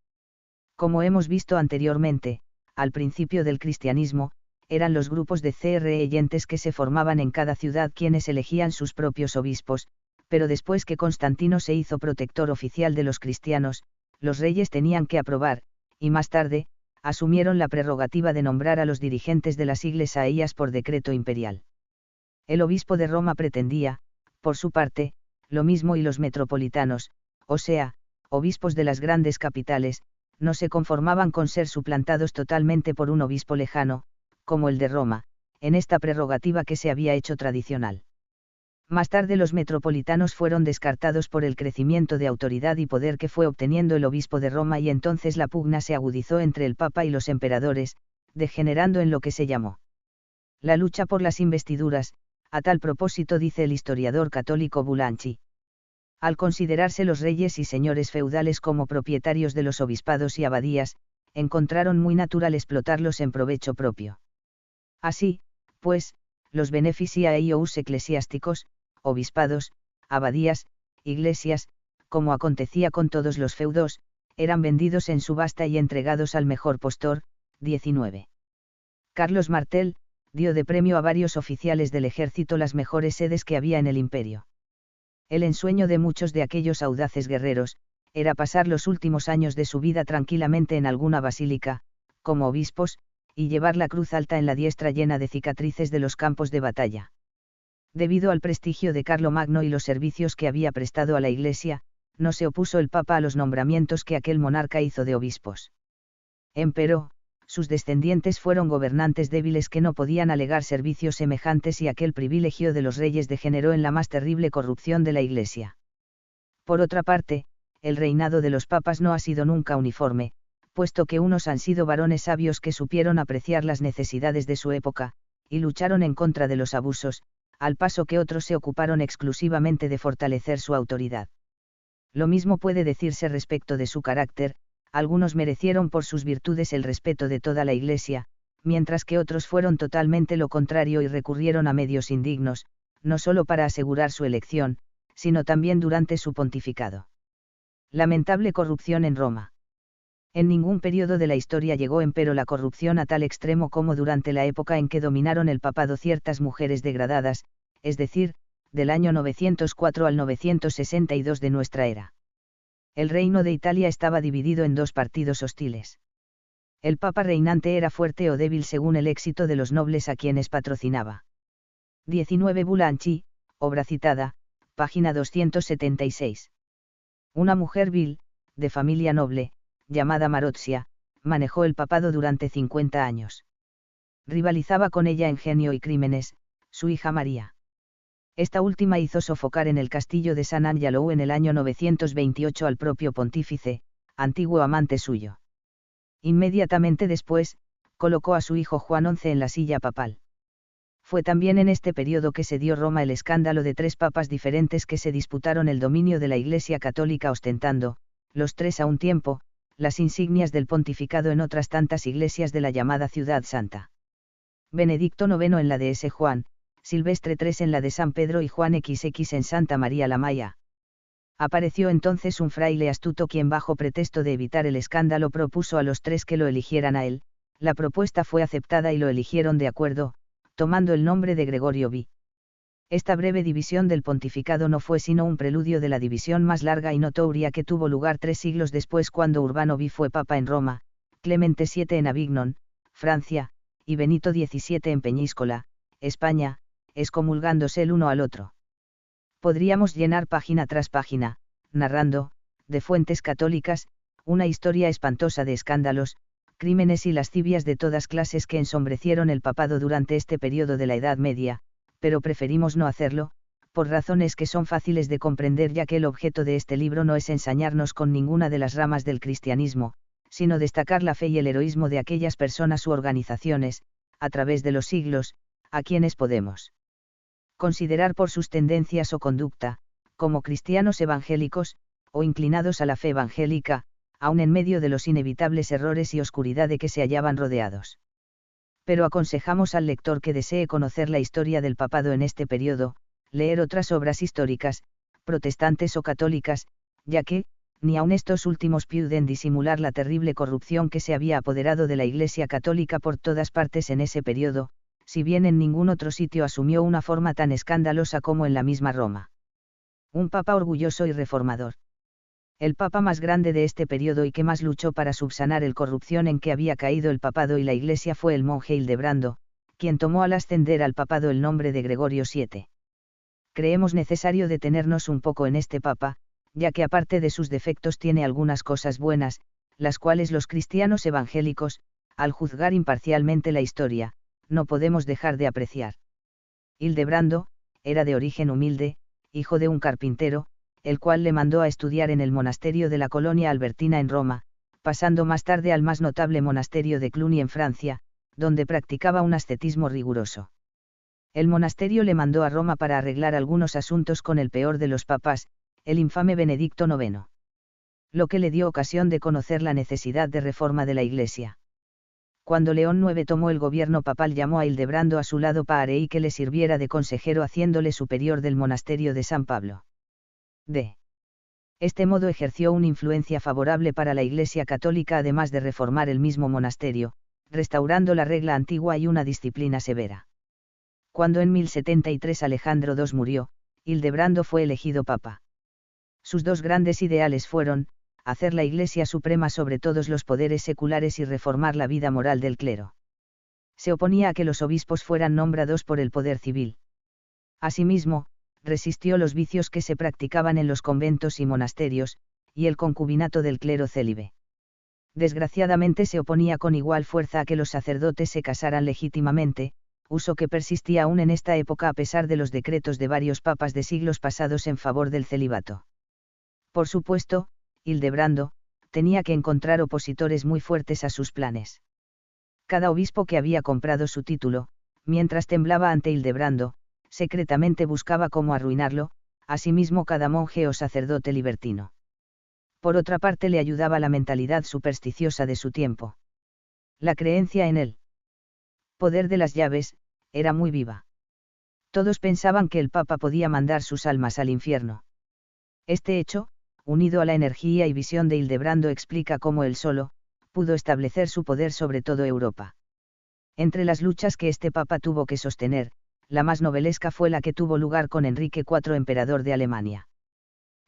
Como hemos visto anteriormente, al principio del cristianismo, eran los grupos de creyentes que se formaban en cada ciudad quienes elegían sus propios obispos, pero después que Constantino se hizo protector oficial de los cristianos, los reyes tenían que aprobar, y más tarde, asumieron la prerrogativa de nombrar a los dirigentes de las iglesias por decreto imperial. El obispo de Roma pretendía, por su parte, lo mismo y los metropolitanos, o sea, obispos de las grandes capitales, no se conformaban con ser suplantados totalmente por un obispo lejano, como el de Roma, en esta prerrogativa que se había hecho tradicional. Más tarde los metropolitanos fueron descartados por el crecimiento de autoridad y poder que fue obteniendo el obispo de Roma y entonces la pugna se agudizó entre el Papa y los emperadores, degenerando en lo que se llamó la lucha por las investiduras. A tal propósito dice el historiador católico Bulanchi. Al considerarse los reyes y señores feudales como propietarios de los obispados y abadías, encontraron muy natural explotarlos en provecho propio. Así, pues, los beneficiarios eclesiásticos, obispados, abadías, iglesias, como acontecía con todos los feudos, eran vendidos en subasta y entregados al mejor postor. 19. Carlos Martel, dio de premio a varios oficiales del ejército las mejores sedes que había en el imperio. El ensueño de muchos de aquellos audaces guerreros, era pasar los últimos años de su vida tranquilamente en alguna basílica, como obispos, y llevar la cruz alta en la diestra llena de cicatrices de los campos de batalla. Debido al prestigio de Carlomagno y los servicios que había prestado a la Iglesia, no se opuso el Papa a los nombramientos que aquel monarca hizo de obispos. Empero, sus descendientes fueron gobernantes débiles que no podían alegar servicios semejantes y aquel privilegio de los reyes degeneró en la más terrible corrupción de la Iglesia. Por otra parte, el reinado de los papas no ha sido nunca uniforme, puesto que unos han sido varones sabios que supieron apreciar las necesidades de su época, y lucharon en contra de los abusos, al paso que otros se ocuparon exclusivamente de fortalecer su autoridad. Lo mismo puede decirse respecto de su carácter. Algunos merecieron por sus virtudes el respeto de toda la Iglesia, mientras que otros fueron totalmente lo contrario y recurrieron a medios indignos, no solo para asegurar su elección, sino también durante su pontificado. Lamentable corrupción en Roma. En ningún periodo de la historia llegó empero la corrupción a tal extremo como durante la época en que dominaron el papado ciertas mujeres degradadas, es decir, del año 904 al 962 de nuestra era. El reino de Italia estaba dividido en dos partidos hostiles. El papa reinante era fuerte o débil según el éxito de los nobles a quienes patrocinaba. 19 Bulanchi, obra citada, página 276. Una mujer vil, de familia noble, llamada Marozia, manejó el papado durante 50 años. Rivalizaba con ella en genio y crímenes, su hija María. Esta última hizo sofocar en el castillo de San Angelo en el año 928 al propio pontífice, antiguo amante suyo. Inmediatamente después, colocó a su hijo Juan XI en la silla papal. Fue también en este periodo que se dio Roma el escándalo de tres papas diferentes que se disputaron el dominio de la Iglesia católica ostentando, los tres a un tiempo, las insignias del pontificado en otras tantas iglesias de la llamada Ciudad Santa. Benedicto IX en la de S. Juan, Silvestre III en la de San Pedro y Juan XX en Santa María la Maya. Apareció entonces un fraile astuto quien bajo pretexto de evitar el escándalo propuso a los tres que lo eligieran a él. La propuesta fue aceptada y lo eligieron de acuerdo, tomando el nombre de Gregorio V. Esta breve división del pontificado no fue sino un preludio de la división más larga y notoria que tuvo lugar 3 siglos después cuando Urbano V fue papa en Roma, Clemente VII en Avignon, Francia, y Benito XVII en Peñíscola, España, excomulgándose el uno al otro. Podríamos llenar página tras página, narrando, de fuentes católicas, una historia espantosa de escándalos, crímenes y lascivias de todas clases que ensombrecieron el papado durante este periodo de la Edad Media, pero preferimos no hacerlo, por razones que son fáciles de comprender ya que el objeto de este libro no es ensañarnos con ninguna de las ramas del cristianismo, sino destacar la fe y el heroísmo de aquellas personas u organizaciones, a través de los siglos, a quienes podemos considerar por sus tendencias o conducta, como cristianos evangélicos, o inclinados a la fe evangélica, aun en medio de los inevitables errores y oscuridad de que se hallaban rodeados. Pero aconsejamos al lector que desee conocer la historia del papado en este periodo, leer otras obras históricas, protestantes o católicas, ya que, ni aun estos últimos pueden disimular la terrible corrupción que se había apoderado de la Iglesia católica por todas partes en ese periodo, si bien en ningún otro sitio asumió una forma tan escandalosa como en la misma Roma. Un papa orgulloso y reformador. El papa más grande de este periodo y que más luchó para subsanar el corrupción en que había caído el papado y la Iglesia fue el monje Hildebrando, quien tomó al ascender al papado el nombre de Gregorio VII. Creemos necesario detenernos un poco en este papa, ya que aparte de sus defectos tiene algunas cosas buenas, las cuales los cristianos evangélicos, al juzgar imparcialmente la historia, no podemos dejar de apreciar. Hildebrando, era de origen humilde, hijo de un carpintero, el cual le mandó a estudiar en el monasterio de la Colonia Albertina en Roma, pasando más tarde al más notable monasterio de Cluny en Francia, donde practicaba un ascetismo riguroso. El monasterio le mandó a Roma para arreglar algunos asuntos con el peor de los papas, el infame Benedicto IX. Lo que le dio ocasión de conocer la necesidad de reforma de la Iglesia. Cuando León IX tomó el gobierno papal, llamó a Hildebrando a su lado para que le sirviera de consejero, haciéndole superior del monasterio de San Pablo. De este modo ejerció una influencia favorable para la Iglesia católica, además de reformar el mismo monasterio, restaurando la regla antigua y una disciplina severa. Cuando en 1073 Alejandro II murió, Hildebrando fue elegido papa. Sus dos grandes ideales fueron, hacer la Iglesia suprema sobre todos los poderes seculares y reformar la vida moral del clero. Se oponía a que los obispos fueran nombrados por el poder civil. Asimismo, resistió los vicios que se practicaban en los conventos y monasterios, y el concubinato del clero célibe. Desgraciadamente se oponía con igual fuerza a que los sacerdotes se casaran legítimamente, uso que persistía aún en esta época a pesar de los decretos de varios papas de siglos pasados en favor del celibato. Por supuesto, Hildebrando tenía que encontrar opositores muy fuertes a sus planes. Cada obispo que había comprado su título, mientras temblaba ante Hildebrando, secretamente buscaba cómo arruinarlo, asimismo cada monje o sacerdote libertino. Por otra parte, le ayudaba la mentalidad supersticiosa de su tiempo. La creencia en el poder de las llaves era muy viva. Todos pensaban que el Papa podía mandar sus almas al infierno. Este hecho, unido a la energía y visión de Hildebrando, explica cómo él solo pudo establecer su poder sobre toda Europa. Entre las luchas que este Papa tuvo que sostener, la más novelesca fue la que tuvo lugar con Enrique IV, emperador de Alemania.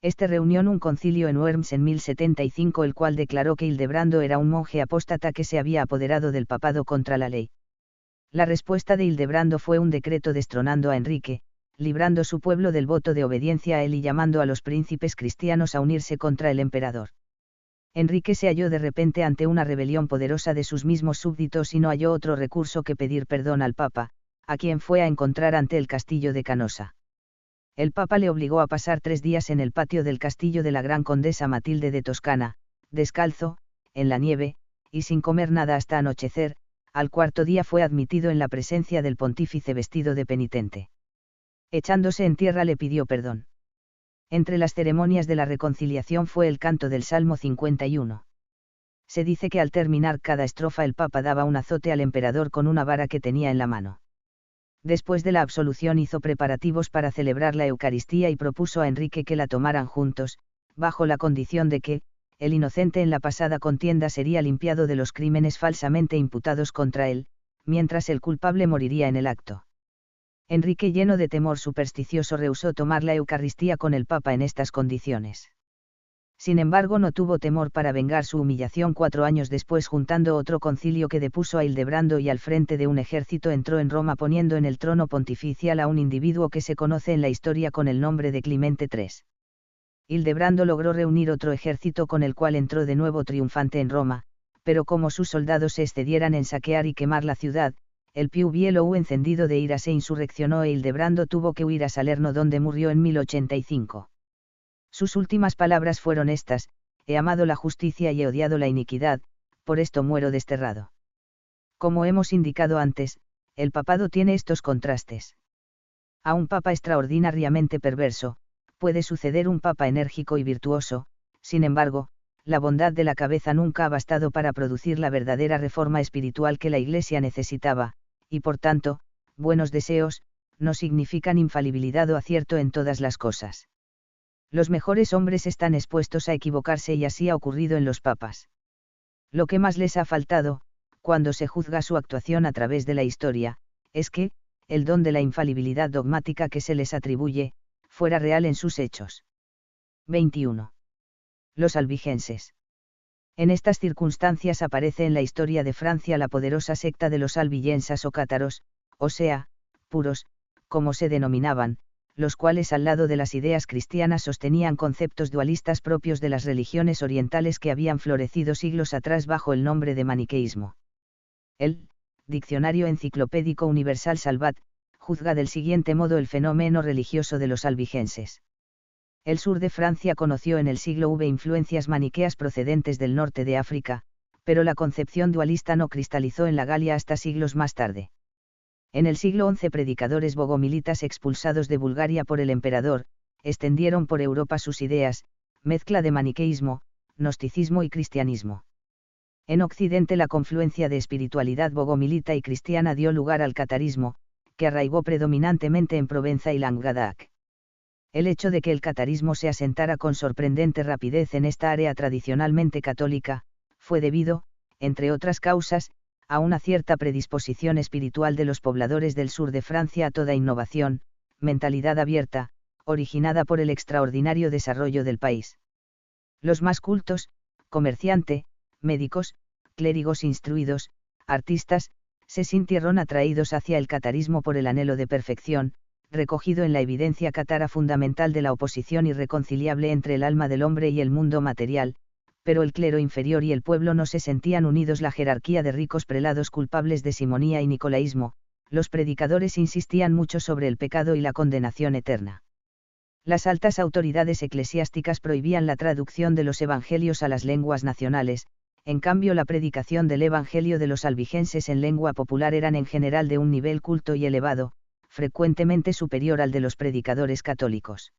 Este reunió un concilio en Worms en 1075, el cual declaró que Hildebrando era un monje apóstata que se había apoderado del papado contra la ley. La respuesta de Hildebrando fue un decreto destronando a Enrique, librando su pueblo del voto de obediencia a él y llamando a los príncipes cristianos a unirse contra el emperador. Enrique se halló de repente ante una rebelión poderosa de sus mismos súbditos y no halló otro recurso que pedir perdón al Papa, a quien fue a encontrar ante el castillo de Canosa. El Papa le obligó a pasar 3 días en el patio del castillo de la gran condesa Matilde de Toscana, descalzo, en la nieve, y sin comer nada hasta anochecer. Al 4.º día fue admitido en la presencia del pontífice vestido de penitente. Echándose en tierra le pidió perdón. Entre las ceremonias de la reconciliación fue el canto del Salmo 51. Se dice que al terminar cada estrofa el Papa daba un azote al emperador con una vara que tenía en la mano. Después de la absolución hizo preparativos para celebrar la Eucaristía y propuso a Enrique que la tomaran juntos, bajo la condición de que, el inocente en la pasada contienda sería limpiado de los crímenes falsamente imputados contra él, mientras el culpable moriría en el acto. Enrique, lleno de temor supersticioso, rehusó tomar la Eucaristía con el Papa en estas condiciones. Sin embargo, no tuvo temor para vengar su humillación. 4 años después, juntando otro concilio que depuso a Hildebrando y al frente de un ejército entró en Roma, poniendo en el trono pontificial a un individuo que se conoce en la historia con el nombre de Clemente III. Hildebrando logró reunir otro ejército con el cual entró de nuevo triunfante en Roma, pero como sus soldados se excedieran en saquear y quemar la ciudad, el Piu Bielo, encendido de ira, se insurreccionó e Hildebrando tuvo que huir a Salerno, donde murió en 1085. Sus últimas palabras fueron estas: he amado la justicia y he odiado la iniquidad, por esto muero desterrado. Como hemos indicado antes, el papado tiene estos contrastes. A un papa extraordinariamente perverso, puede suceder un papa enérgico y virtuoso. Sin embargo, la bondad de la cabeza nunca ha bastado para producir la verdadera reforma espiritual que la Iglesia necesitaba, y por tanto, buenos deseos no significan infalibilidad o acierto en todas las cosas. Los mejores hombres están expuestos a equivocarse y así ha ocurrido en los papas. Lo que más les ha faltado, cuando se juzga su actuación a través de la historia, es que, el don de la infalibilidad dogmática que se les atribuye, fuera real en sus hechos. 21. Los albigenses. En estas circunstancias aparece en la historia de Francia la poderosa secta de los albigensas o cátaros, o sea, puros, como se denominaban, los cuales al lado de las ideas cristianas sostenían conceptos dualistas propios de las religiones orientales que habían florecido siglos atrás bajo el nombre de maniqueísmo. El Diccionario Enciclopédico Universal Salvat juzga del siguiente modo el fenómeno religioso de los albigenses. El sur de Francia conoció en el siglo V influencias maniqueas procedentes del norte de África, pero la concepción dualista no cristalizó en la Galia hasta siglos más tarde. En el siglo XI predicadores bogomilitas expulsados de Bulgaria por el emperador, extendieron por Europa sus ideas, mezcla de maniqueísmo, gnosticismo y cristianismo. En Occidente la confluencia de espiritualidad bogomilita y cristiana dio lugar al catarismo, que arraigó predominantemente en Provenza y Languedoc. El hecho de que el catarismo se asentara con sorprendente rapidez en esta área tradicionalmente católica, fue debido, entre otras causas, a una cierta predisposición espiritual de los pobladores del sur de Francia a toda innovación, mentalidad abierta, originada por el extraordinario desarrollo del país. Los más cultos, comerciantes, médicos, clérigos instruidos, artistas, se sintieron atraídos hacia el catarismo por el anhelo de perfección, recogido en la evidencia cátara fundamental de la oposición irreconciliable entre el alma del hombre y el mundo material, pero el clero inferior y el pueblo no se sentían unidos. La jerarquía de ricos prelados culpables de simonía y nicolaísmo, los predicadores insistían mucho sobre el pecado y la condenación eterna. Las altas autoridades eclesiásticas prohibían la traducción de los evangelios a las lenguas nacionales, en cambio la predicación del evangelio de los albigenses en lengua popular eran en general de un nivel culto y elevado, frecuentemente superior al de los predicadores católicos.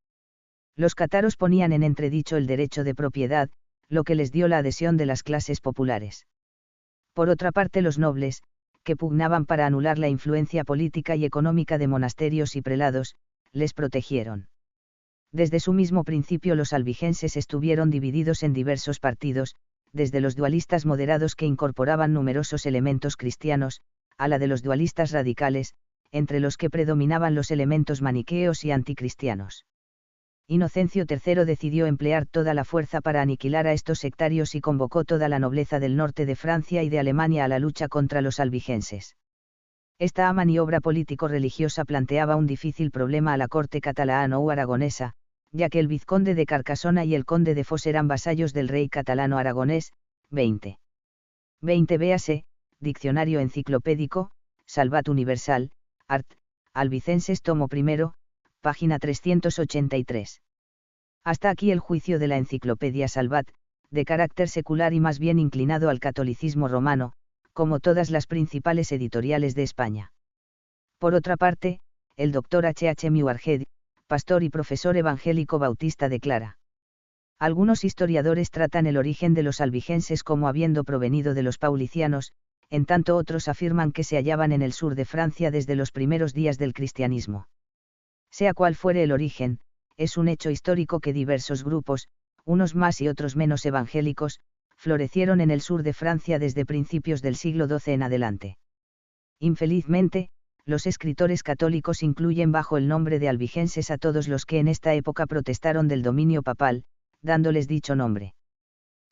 Los cátaros ponían en entredicho el derecho de propiedad, lo que les dio la adhesión de las clases populares. Por otra parte los nobles, que pugnaban para anular la influencia política y económica de monasterios y prelados, les protegieron. Desde su mismo principio los albigenses estuvieron divididos en diversos partidos, desde los dualistas moderados que incorporaban numerosos elementos cristianos, a la de los dualistas radicales, entre los que predominaban los elementos maniqueos y anticristianos. Inocencio III decidió emplear toda la fuerza para aniquilar a estos sectarios y convocó toda la nobleza del norte de Francia y de Alemania a la lucha contra los albigenses. Esta maniobra político-religiosa planteaba un difícil problema a la corte catalana o aragonesa, ya que el vizconde de Carcasona y el conde de Foix eran vasallos del rey catalano-aragonés. 20. Véase, Diccionario Enciclopédico, Salvat Universal, Art. Albicenses tomo I, página 383. Hasta aquí el juicio de la Enciclopedia Salvat, de carácter secular y más bien inclinado al catolicismo romano, como todas las principales editoriales de España. Por otra parte, el Dr. H. Muirhead, pastor y profesor evangélico bautista, declara: algunos historiadores tratan el origen de los albigenses como habiendo provenido de los paulicianos, en tanto otros afirman que se hallaban en el sur de Francia desde los primeros días del cristianismo. Sea cual fuere el origen, es un hecho histórico que diversos grupos, unos más y otros menos evangélicos, florecieron en el sur de Francia desde principios del siglo XII en adelante. Infelizmente, los escritores católicos incluyen bajo el nombre de albigenses a todos los que en esta época protestaron del dominio papal, dándoles dicho nombre.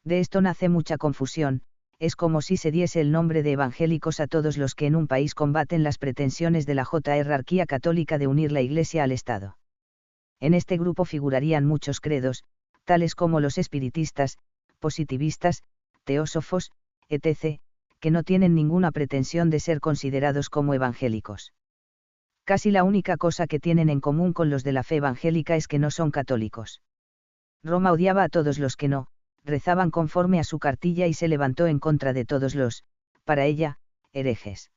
De esto nace mucha confusión. Es como si se diese el nombre de evangélicos a todos los que en un país combaten las pretensiones de la jerarquía católica de unir la Iglesia al Estado. En este grupo figurarían muchos credos, tales como los espiritistas, positivistas, teósofos, etc., que no tienen ninguna pretensión de ser considerados como evangélicos. Casi la única cosa que tienen en común con los de la fe evangélica es que no son católicos. Roma odiaba a todos los que no rezaban conforme a su cartilla y se levantó en contra de todos los, para ella, herejes.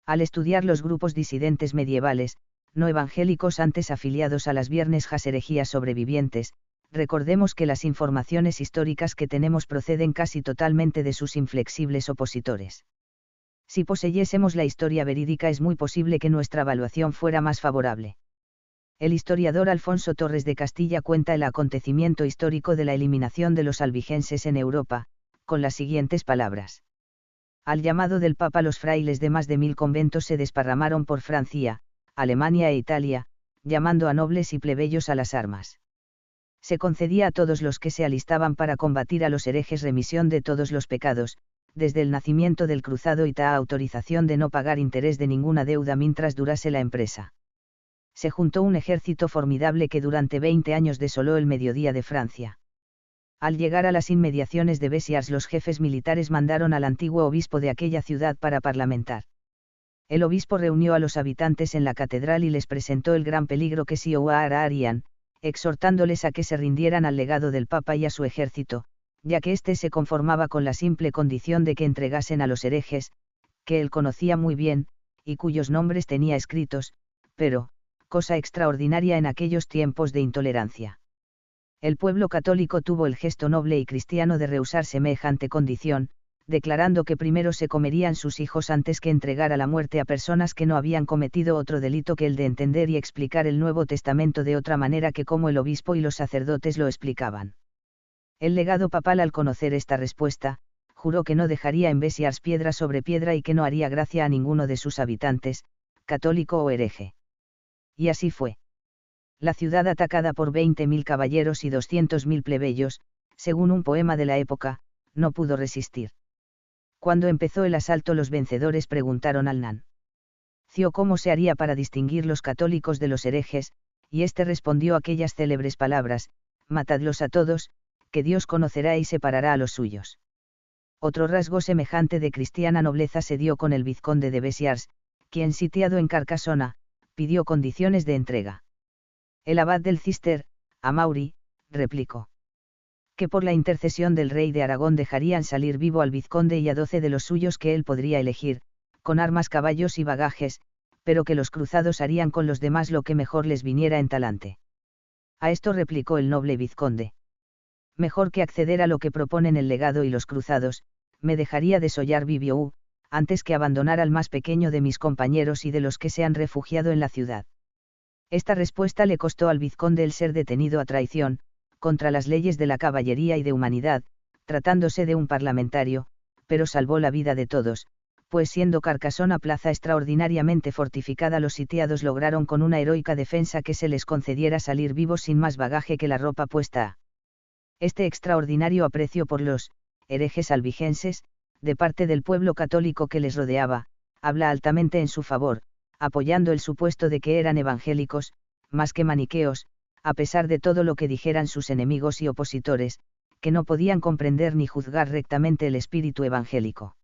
Al estudiar los grupos disidentes medievales, no evangélicos antes afiliados a las viernesjas herejías sobrevivientes, recordemos que las informaciones históricas que tenemos proceden casi totalmente de sus inflexibles opositores. Si poseyésemos la historia verídica es muy posible que nuestra evaluación fuera más favorable. El historiador Alfonso Torres de Castilla cuenta el acontecimiento histórico de la eliminación de los albigenses en Europa, con las siguientes palabras: al llamado del Papa los frailes de más de 1000 conventos se desparramaron por Francia, Alemania e Italia, llamando a nobles y plebeyos a las armas. Se concedía a todos los que se alistaban para combatir a los herejes remisión de todos los pecados, desde el nacimiento del cruzado y ta autorización de no pagar interés de ninguna deuda mientras durase la empresa. Se juntó un ejército formidable que durante 20 años desoló el mediodía de Francia. Al llegar a las inmediaciones de Béziers, los jefes militares mandaron al antiguo obispo de aquella ciudad para parlamentar. El obispo reunió a los habitantes en la catedral y les presentó el gran peligro que se harían, exhortándoles a que se rindieran al legado del Papa y a su ejército, ya que éste se conformaba con la simple condición de que entregasen a los herejes, que él conocía muy bien, y cuyos nombres tenía escritos, pero, cosa extraordinaria en aquellos tiempos de intolerancia. El pueblo católico tuvo el gesto noble y cristiano de rehusar semejante condición, declarando que primero se comerían sus hijos antes que entregar a la muerte a personas que no habían cometido otro delito que el de entender y explicar el Nuevo Testamento de otra manera que como el obispo y los sacerdotes lo explicaban. El legado papal, al conocer esta respuesta, juró que no dejaría en Béziers piedra sobre piedra y que no haría gracia a ninguno de sus habitantes, católico o hereje. Y así fue. La ciudad, atacada por 20.000 caballeros y 200.000 plebeyos, según un poema de la época, no pudo resistir. Cuando empezó el asalto, los vencedores preguntaron al nuncio cómo se haría para distinguir los católicos de los herejes, y éste respondió aquellas célebres palabras: matadlos a todos, que Dios conocerá y separará a los suyos. Otro rasgo semejante de cristiana nobleza se dio con el vizconde de Béziers, quien, sitiado en Carcasona, pidió condiciones de entrega. El abad del Cister, Amaury, replicó que por la intercesión del rey de Aragón dejarían salir vivo al vizconde y a 12 de los suyos que él podría elegir, con armas, caballos y bagajes, pero que los cruzados harían con los demás lo que mejor les viniera en talante. A esto replicó el noble vizconde: mejor que acceder a lo que proponen el legado y los cruzados, me dejaría desollar vivo, antes que abandonar al más pequeño de mis compañeros y de los que se han refugiado en la ciudad. Esta respuesta le costó al vizconde el ser detenido a traición, contra las leyes de la caballería y de humanidad, tratándose de un parlamentario, pero salvó la vida de todos, pues siendo Carcasona plaza extraordinariamente fortificada, los sitiados lograron con una heroica defensa que se les concediera salir vivos sin más bagaje que la ropa puesta. Este extraordinario aprecio por los herejes albigenses, de parte del pueblo católico que les rodeaba, habla altamente en su favor, apoyando el supuesto de que eran evangélicos, más que maniqueos, a pesar de todo lo que dijeran sus enemigos y opositores, que no podían comprender ni juzgar rectamente el espíritu evangélico.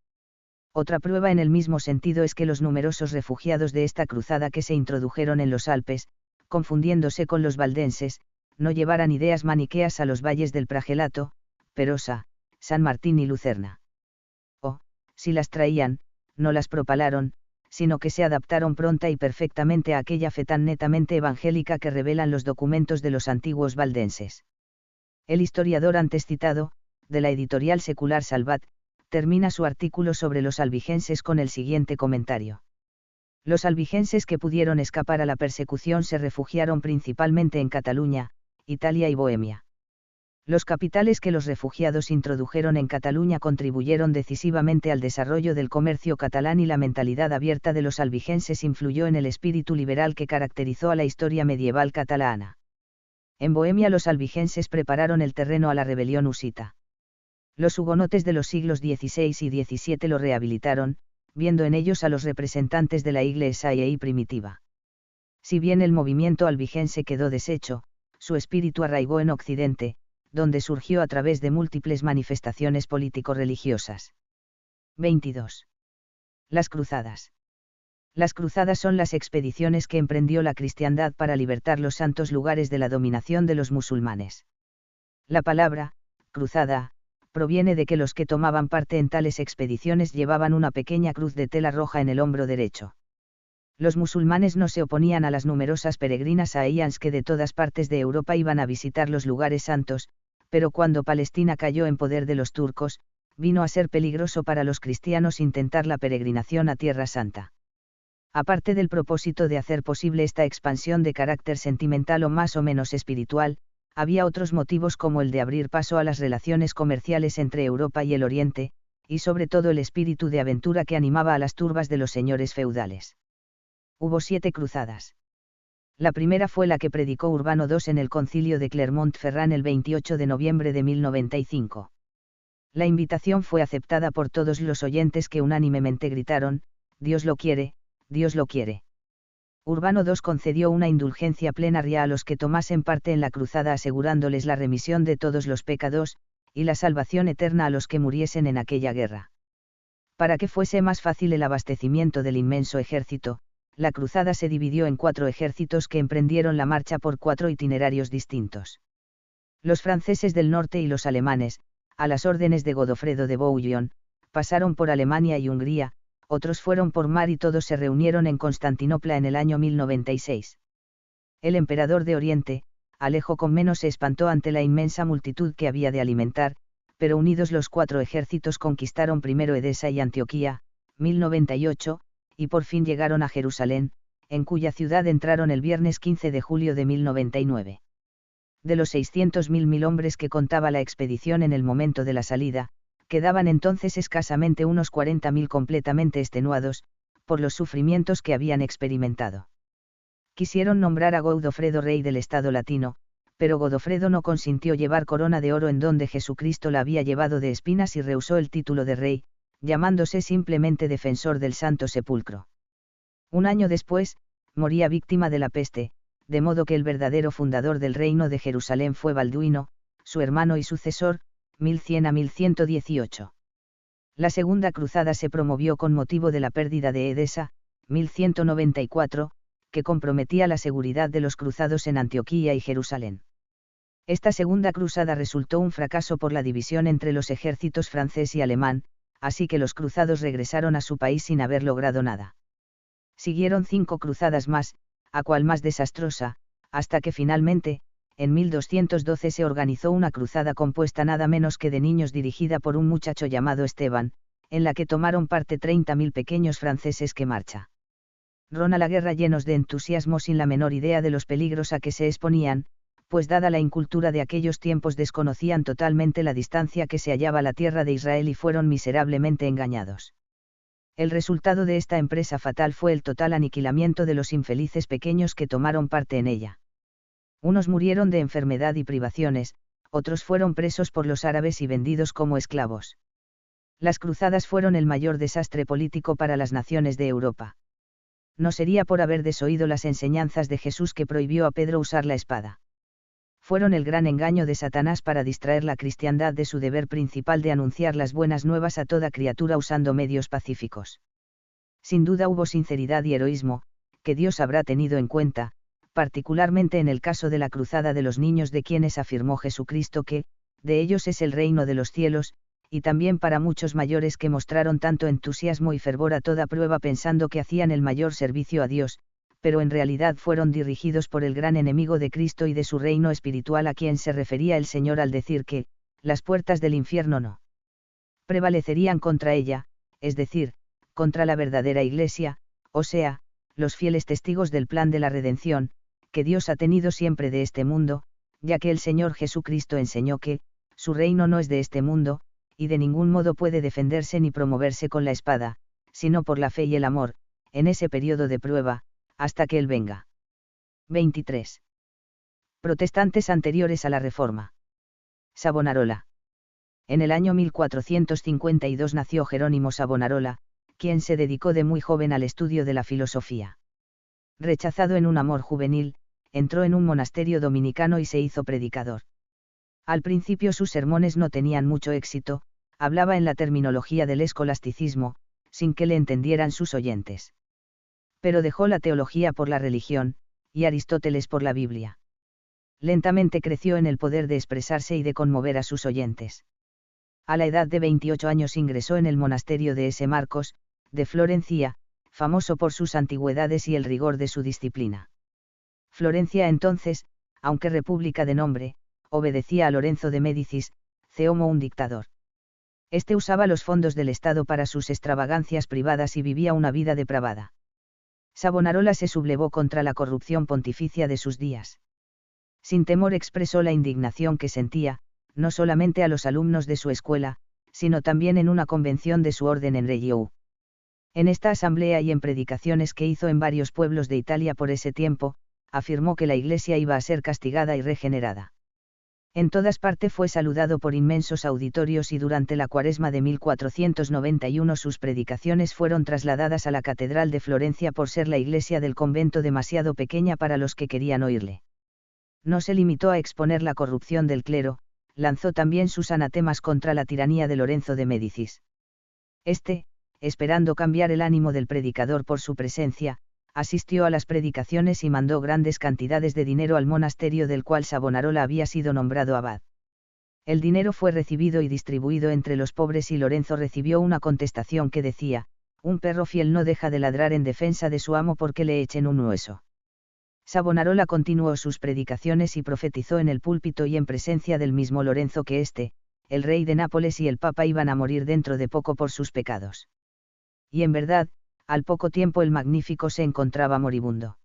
Otra prueba en el mismo sentido es que los numerosos refugiados de esta cruzada que se introdujeron en los Alpes, confundiéndose con los valdenses, no llevaran ideas maniqueas a los valles del Pragelato, Perosa, San Martín y Lucerna. O, si las traían, no las propalaron, sino que se adaptaron pronta y perfectamente a aquella fe tan netamente evangélica que revelan los documentos de los antiguos valdenses. El historiador antes citado, de la editorial secular Salvat, termina su artículo sobre los albigenses con el siguiente comentario. Los albigenses que pudieron escapar a la persecución se refugiaron principalmente en Cataluña, Italia y Bohemia. Los capitales que los refugiados introdujeron en Cataluña contribuyeron decisivamente al desarrollo del comercio catalán, y la mentalidad abierta de los albigenses influyó en el espíritu liberal que caracterizó a la historia medieval catalana. En Bohemia los albigenses prepararon el terreno a la rebelión husita. Los hugonotes de los siglos XVI y XVII lo rehabilitaron, viendo en ellos a los representantes de la Iglesia primitiva. Si bien el movimiento albigense quedó deshecho, su espíritu arraigó en Occidente, donde surgió a través de múltiples manifestaciones político-religiosas. 22. Las cruzadas. Las cruzadas son las expediciones que emprendió la cristiandad para libertar los santos lugares de la dominación de los musulmanes. La palabra, cruzada, proviene de que los que tomaban parte en tales expediciones llevaban una pequeña cruz de tela roja en el hombro derecho. Los musulmanes no se oponían a las numerosas peregrinas aíans que de todas partes de Europa iban a visitar los lugares santos, pero cuando Palestina cayó en poder de los turcos, vino a ser peligroso para los cristianos intentar la peregrinación a Tierra Santa. Aparte del propósito de hacer posible esta expansión de carácter sentimental o más o menos espiritual, había otros motivos como el de abrir paso a las relaciones comerciales entre Europa y el Oriente, y sobre todo el espíritu de aventura que animaba a las turbas de los señores feudales. Hubo 7 cruzadas. La primera fue la que predicó Urbano II en el concilio de Clermont-Ferrand el 28 de noviembre de 1095. La invitación fue aceptada por todos los oyentes que unánimemente gritaron: Dios lo quiere, Dios lo quiere. Urbano II concedió una indulgencia plenaria a los que tomasen parte en la cruzada, asegurándoles la remisión de todos los pecados, y la salvación eterna a los que muriesen en aquella guerra. Para que fuese más fácil el abastecimiento del inmenso ejército, la cruzada se dividió en 4 ejércitos que emprendieron la marcha por 4 itinerarios distintos. Los franceses del norte y los alemanes, a las órdenes de Godofredo de Bouillon, pasaron por Alemania y Hungría, otros fueron por mar y todos se reunieron en Constantinopla en el año 1096. El emperador de Oriente, Alejo Comneno, se espantó ante la inmensa multitud que había de alimentar, pero unidos los 4 ejércitos conquistaron primero Edesa y Antioquía, 1098, y por fin llegaron a Jerusalén, en cuya ciudad entraron el viernes 15 de julio de 1099. De los 600.000 hombres que contaba la expedición en el momento de la salida, quedaban entonces escasamente unos 40.000 completamente extenuados, por los sufrimientos que habían experimentado. Quisieron nombrar a Godofredo rey del Estado latino, pero Godofredo no consintió llevar corona de oro en donde Jesucristo la había llevado de espinas y rehusó el título de rey, llamándose simplemente defensor del Santo Sepulcro. Un año después, moría víctima de la peste, de modo que el verdadero fundador del reino de Jerusalén fue Balduino, su hermano y sucesor, 1100 a 1118. La segunda cruzada se promovió con motivo de la pérdida de Edesa, 1194, que comprometía la seguridad de los cruzados en Antioquía y Jerusalén. Esta segunda cruzada resultó un fracaso por la división entre los ejércitos francés y alemán, así que los cruzados regresaron a su país sin haber logrado nada. Siguieron 5 cruzadas más, a cual más desastrosa, hasta que finalmente, en 1212 se organizó una cruzada compuesta nada menos que de niños dirigida por un muchacho llamado Esteban, en la que tomaron parte 30.000 pequeños franceses que marcha. Ron a la guerra llenos de entusiasmo sin la menor idea de los peligros a que se exponían, pues dada la incultura de aquellos tiempos desconocían totalmente la distancia que se hallaba la tierra de Israel y fueron miserablemente engañados. El resultado de esta empresa fatal fue el total aniquilamiento de los infelices pequeños que tomaron parte en ella. Unos murieron de enfermedad y privaciones, otros fueron presos por los árabes y vendidos como esclavos. Las cruzadas fueron el mayor desastre político para las naciones de Europa. No sería por haber desoído las enseñanzas de Jesús que prohibió a Pedro usar la espada. Fueron el gran engaño de Satanás para distraer la cristiandad de su deber principal de anunciar las buenas nuevas a toda criatura usando medios pacíficos. Sin duda hubo sinceridad y heroísmo, que Dios habrá tenido en cuenta, particularmente en el caso de la cruzada de los niños, de quienes afirmó Jesucristo que, de ellos es el reino de los cielos, y también para muchos mayores que mostraron tanto entusiasmo y fervor a toda prueba pensando que hacían el mayor servicio a Dios, pero en realidad fueron dirigidos por el gran enemigo de Cristo y de su reino espiritual, a quien se refería el Señor al decir que, las puertas del infierno no prevalecerían contra ella, es decir, contra la verdadera Iglesia, o sea, los fieles testigos del plan de la redención, que Dios ha tenido siempre de este mundo, ya que el Señor Jesucristo enseñó que, su reino no es de este mundo, y de ningún modo puede defenderse ni promoverse con la espada, sino por la fe y el amor, en ese periodo de prueba, hasta que Él venga. 23. Protestantes anteriores a la Reforma. Savonarola. En el año 1452 nació Jerónimo Savonarola, quien se dedicó de muy joven al estudio de la filosofía. Rechazado en un amor juvenil, entró en un monasterio dominicano y se hizo predicador. Al principio sus sermones no tenían mucho éxito, hablaba en la terminología del escolasticismo, sin que le entendieran sus oyentes. Pero dejó la teología por la religión, y Aristóteles por la Biblia. Lentamente creció en el poder de expresarse y de conmover a sus oyentes. A la edad de 28 años ingresó en el monasterio de S. Marcos, de Florencia, famoso por sus antigüedades y el rigor de su disciplina. Florencia entonces, aunque república de nombre, obedecía a Lorenzo de Médicis, Ceomo, un dictador. Este usaba los fondos del Estado para sus extravagancias privadas y vivía una vida depravada. Savonarola se sublevó contra la corrupción pontificia de sus días. Sin temor expresó la indignación que sentía, no solamente a los alumnos de su escuela, sino también en una convención de su orden en Reggio. En esta asamblea y en predicaciones que hizo en varios pueblos de Italia por ese tiempo, afirmó que la Iglesia iba a ser castigada y regenerada. En todas partes fue saludado por inmensos auditorios y durante la Cuaresma de 1491 sus predicaciones fueron trasladadas a la Catedral de Florencia por ser la iglesia del convento demasiado pequeña para los que querían oírle. No se limitó a exponer la corrupción del clero, lanzó también sus anatemas contra la tiranía de Lorenzo de Médicis. Este, esperando cambiar el ánimo del predicador por su presencia, asistió a las predicaciones y mandó grandes cantidades de dinero al monasterio del cual Savonarola había sido nombrado abad. El dinero fue recibido y distribuido entre los pobres y Lorenzo recibió una contestación que decía: un perro fiel no deja de ladrar en defensa de su amo porque le echen un hueso. Savonarola continuó sus predicaciones y profetizó en el púlpito y en presencia del mismo Lorenzo que el rey de Nápoles y el papa iban a morir dentro de poco por sus pecados. Y en verdad, al poco tiempo el magnífico se encontraba moribundo.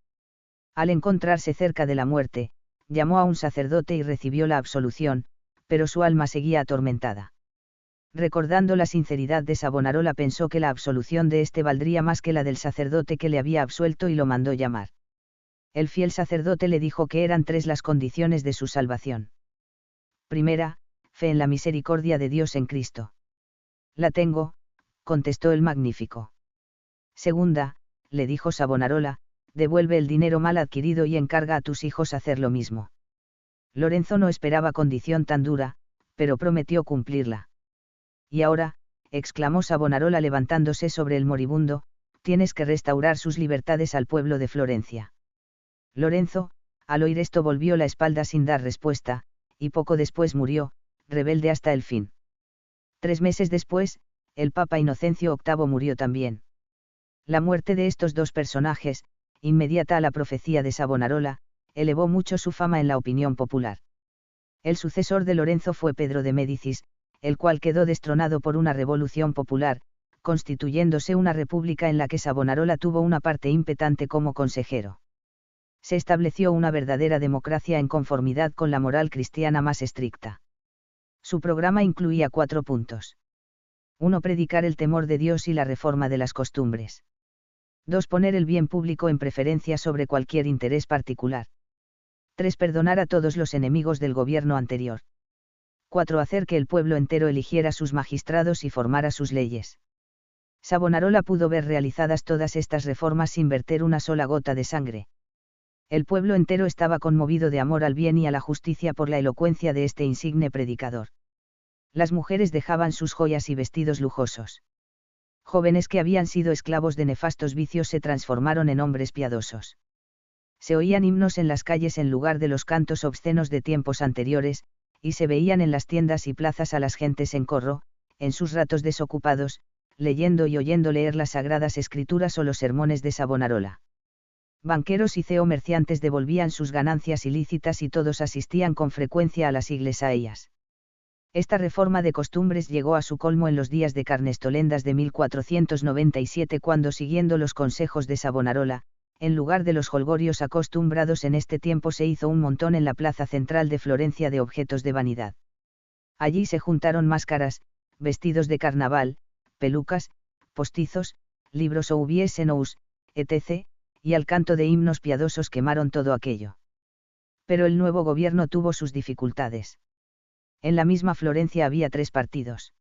Al encontrarse cerca de la muerte, llamó a un sacerdote y recibió la absolución, pero su alma seguía atormentada. Recordando la sinceridad de Savonarola pensó que la absolución de valdría más que la del sacerdote que le había absuelto y lo mandó llamar. El fiel sacerdote le dijo que eran 3 las condiciones de su salvación. Primera, fe en la misericordia de Dios en Cristo. La tengo, contestó el magnífico. Segunda, le dijo Savonarola, devuelve el dinero mal adquirido y encarga a tus hijos hacer lo mismo. Lorenzo no esperaba condición tan dura, pero prometió cumplirla. Y ahora, exclamó Savonarola levantándose sobre el moribundo, tienes que restaurar sus libertades al pueblo de Florencia. Lorenzo, al oír esto volvió la espalda sin dar respuesta, y poco después murió, rebelde hasta el fin. 3 meses después, el Papa Inocencio VIII murió también. La muerte de estos 2 personajes, inmediata a la profecía de Savonarola, elevó mucho su fama en la opinión popular. El sucesor de Lorenzo fue Pedro de Médicis, el cual quedó destronado por una revolución popular, constituyéndose una república en la que Savonarola tuvo una parte impetente como consejero. Se estableció una verdadera democracia en conformidad con la moral cristiana más estricta. Su programa incluía 4 puntos. 1. Predicar el temor de Dios y la reforma de las costumbres. 2. Poner el bien público en preferencia sobre cualquier interés particular. 3. Perdonar a todos los enemigos del gobierno anterior. 4. Hacer que el pueblo entero eligiera sus magistrados y formara sus leyes. Savonarola pudo ver realizadas todas estas reformas sin verter una sola gota de sangre. El pueblo entero estaba conmovido de amor al bien y a la justicia por la elocuencia de este insigne predicador. Las mujeres dejaban sus joyas y vestidos lujosos. Jóvenes que habían sido esclavos de nefastos vicios se transformaron en hombres piadosos. Se oían himnos en las calles en lugar de los cantos obscenos de tiempos anteriores, y se veían en las tiendas y plazas a las gentes en corro, en sus ratos desocupados, leyendo y oyendo leer las sagradas escrituras o los sermones de Savonarola. Banqueros y comerciantes devolvían sus ganancias ilícitas y todos asistían con frecuencia a las iglesias. Esta reforma de costumbres llegó a su colmo en los días de Carnestolendas de 1497 cuando, siguiendo los consejos de Savonarola, en lugar de los jolgorios acostumbrados en este tiempo se hizo un montón en la plaza central de Florencia de objetos de vanidad. Allí se juntaron máscaras, vestidos de carnaval, pelucas, postizos, libros o hubiesen-ous, etc., y al canto de himnos piadosos quemaron todo aquello. Pero el nuevo gobierno tuvo sus dificultades. En la misma Florencia había 3 partidos.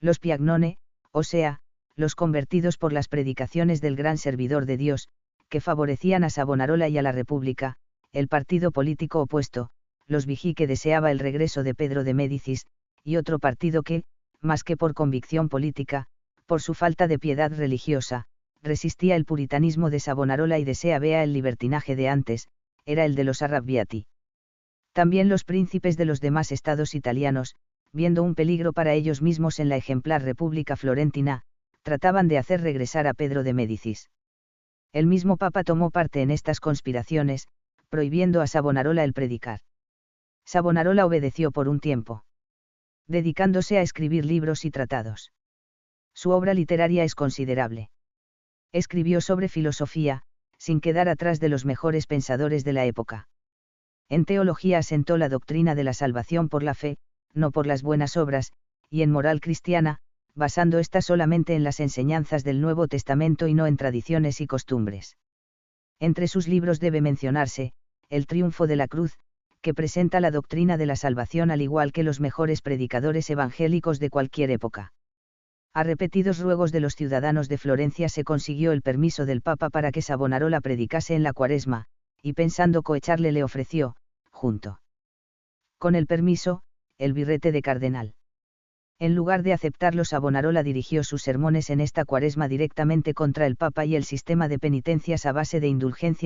Los Piagnone, o sea, los convertidos por las predicaciones del gran servidor de Dios, que favorecían a Savonarola y a la República; el partido político opuesto, los Vigí, que deseaba el regreso de Pedro de Médicis; y otro partido que, más que por convicción política, por su falta de piedad religiosa, resistía el puritanismo de Savonarola y deseaba el libertinaje de antes, era el de los Arrabbiati. También los príncipes de los demás estados italianos, viendo un peligro para ellos mismos en la ejemplar República Florentina, trataban de hacer regresar a Pedro de Médicis. El mismo Papa tomó parte en estas conspiraciones, prohibiendo a Savonarola el predicar. Savonarola obedeció por un tiempo, dedicándose a escribir libros y tratados. Su obra literaria es considerable. Escribió sobre filosofía, sin quedar atrás de los mejores pensadores de la época. En teología asentó la doctrina de la salvación por la fe, no por las buenas obras, y en moral cristiana, basando ésta solamente en las enseñanzas del Nuevo Testamento y no en tradiciones y costumbres. Entre sus libros debe mencionarse El triunfo de la cruz, que presenta la doctrina de la salvación al igual que los mejores predicadores evangélicos de cualquier época. A repetidos ruegos de los ciudadanos de Florencia se consiguió el permiso del Papa para que Savonarola predicase en la Cuaresma, y pensando cohecharle le ofreció, junto con el permiso, el birrete de cardenal. En lugar de aceptarlo, Savonarola dirigió sus sermones en esta Cuaresma directamente contra el Papa y el sistema de penitencias a base de indulgencia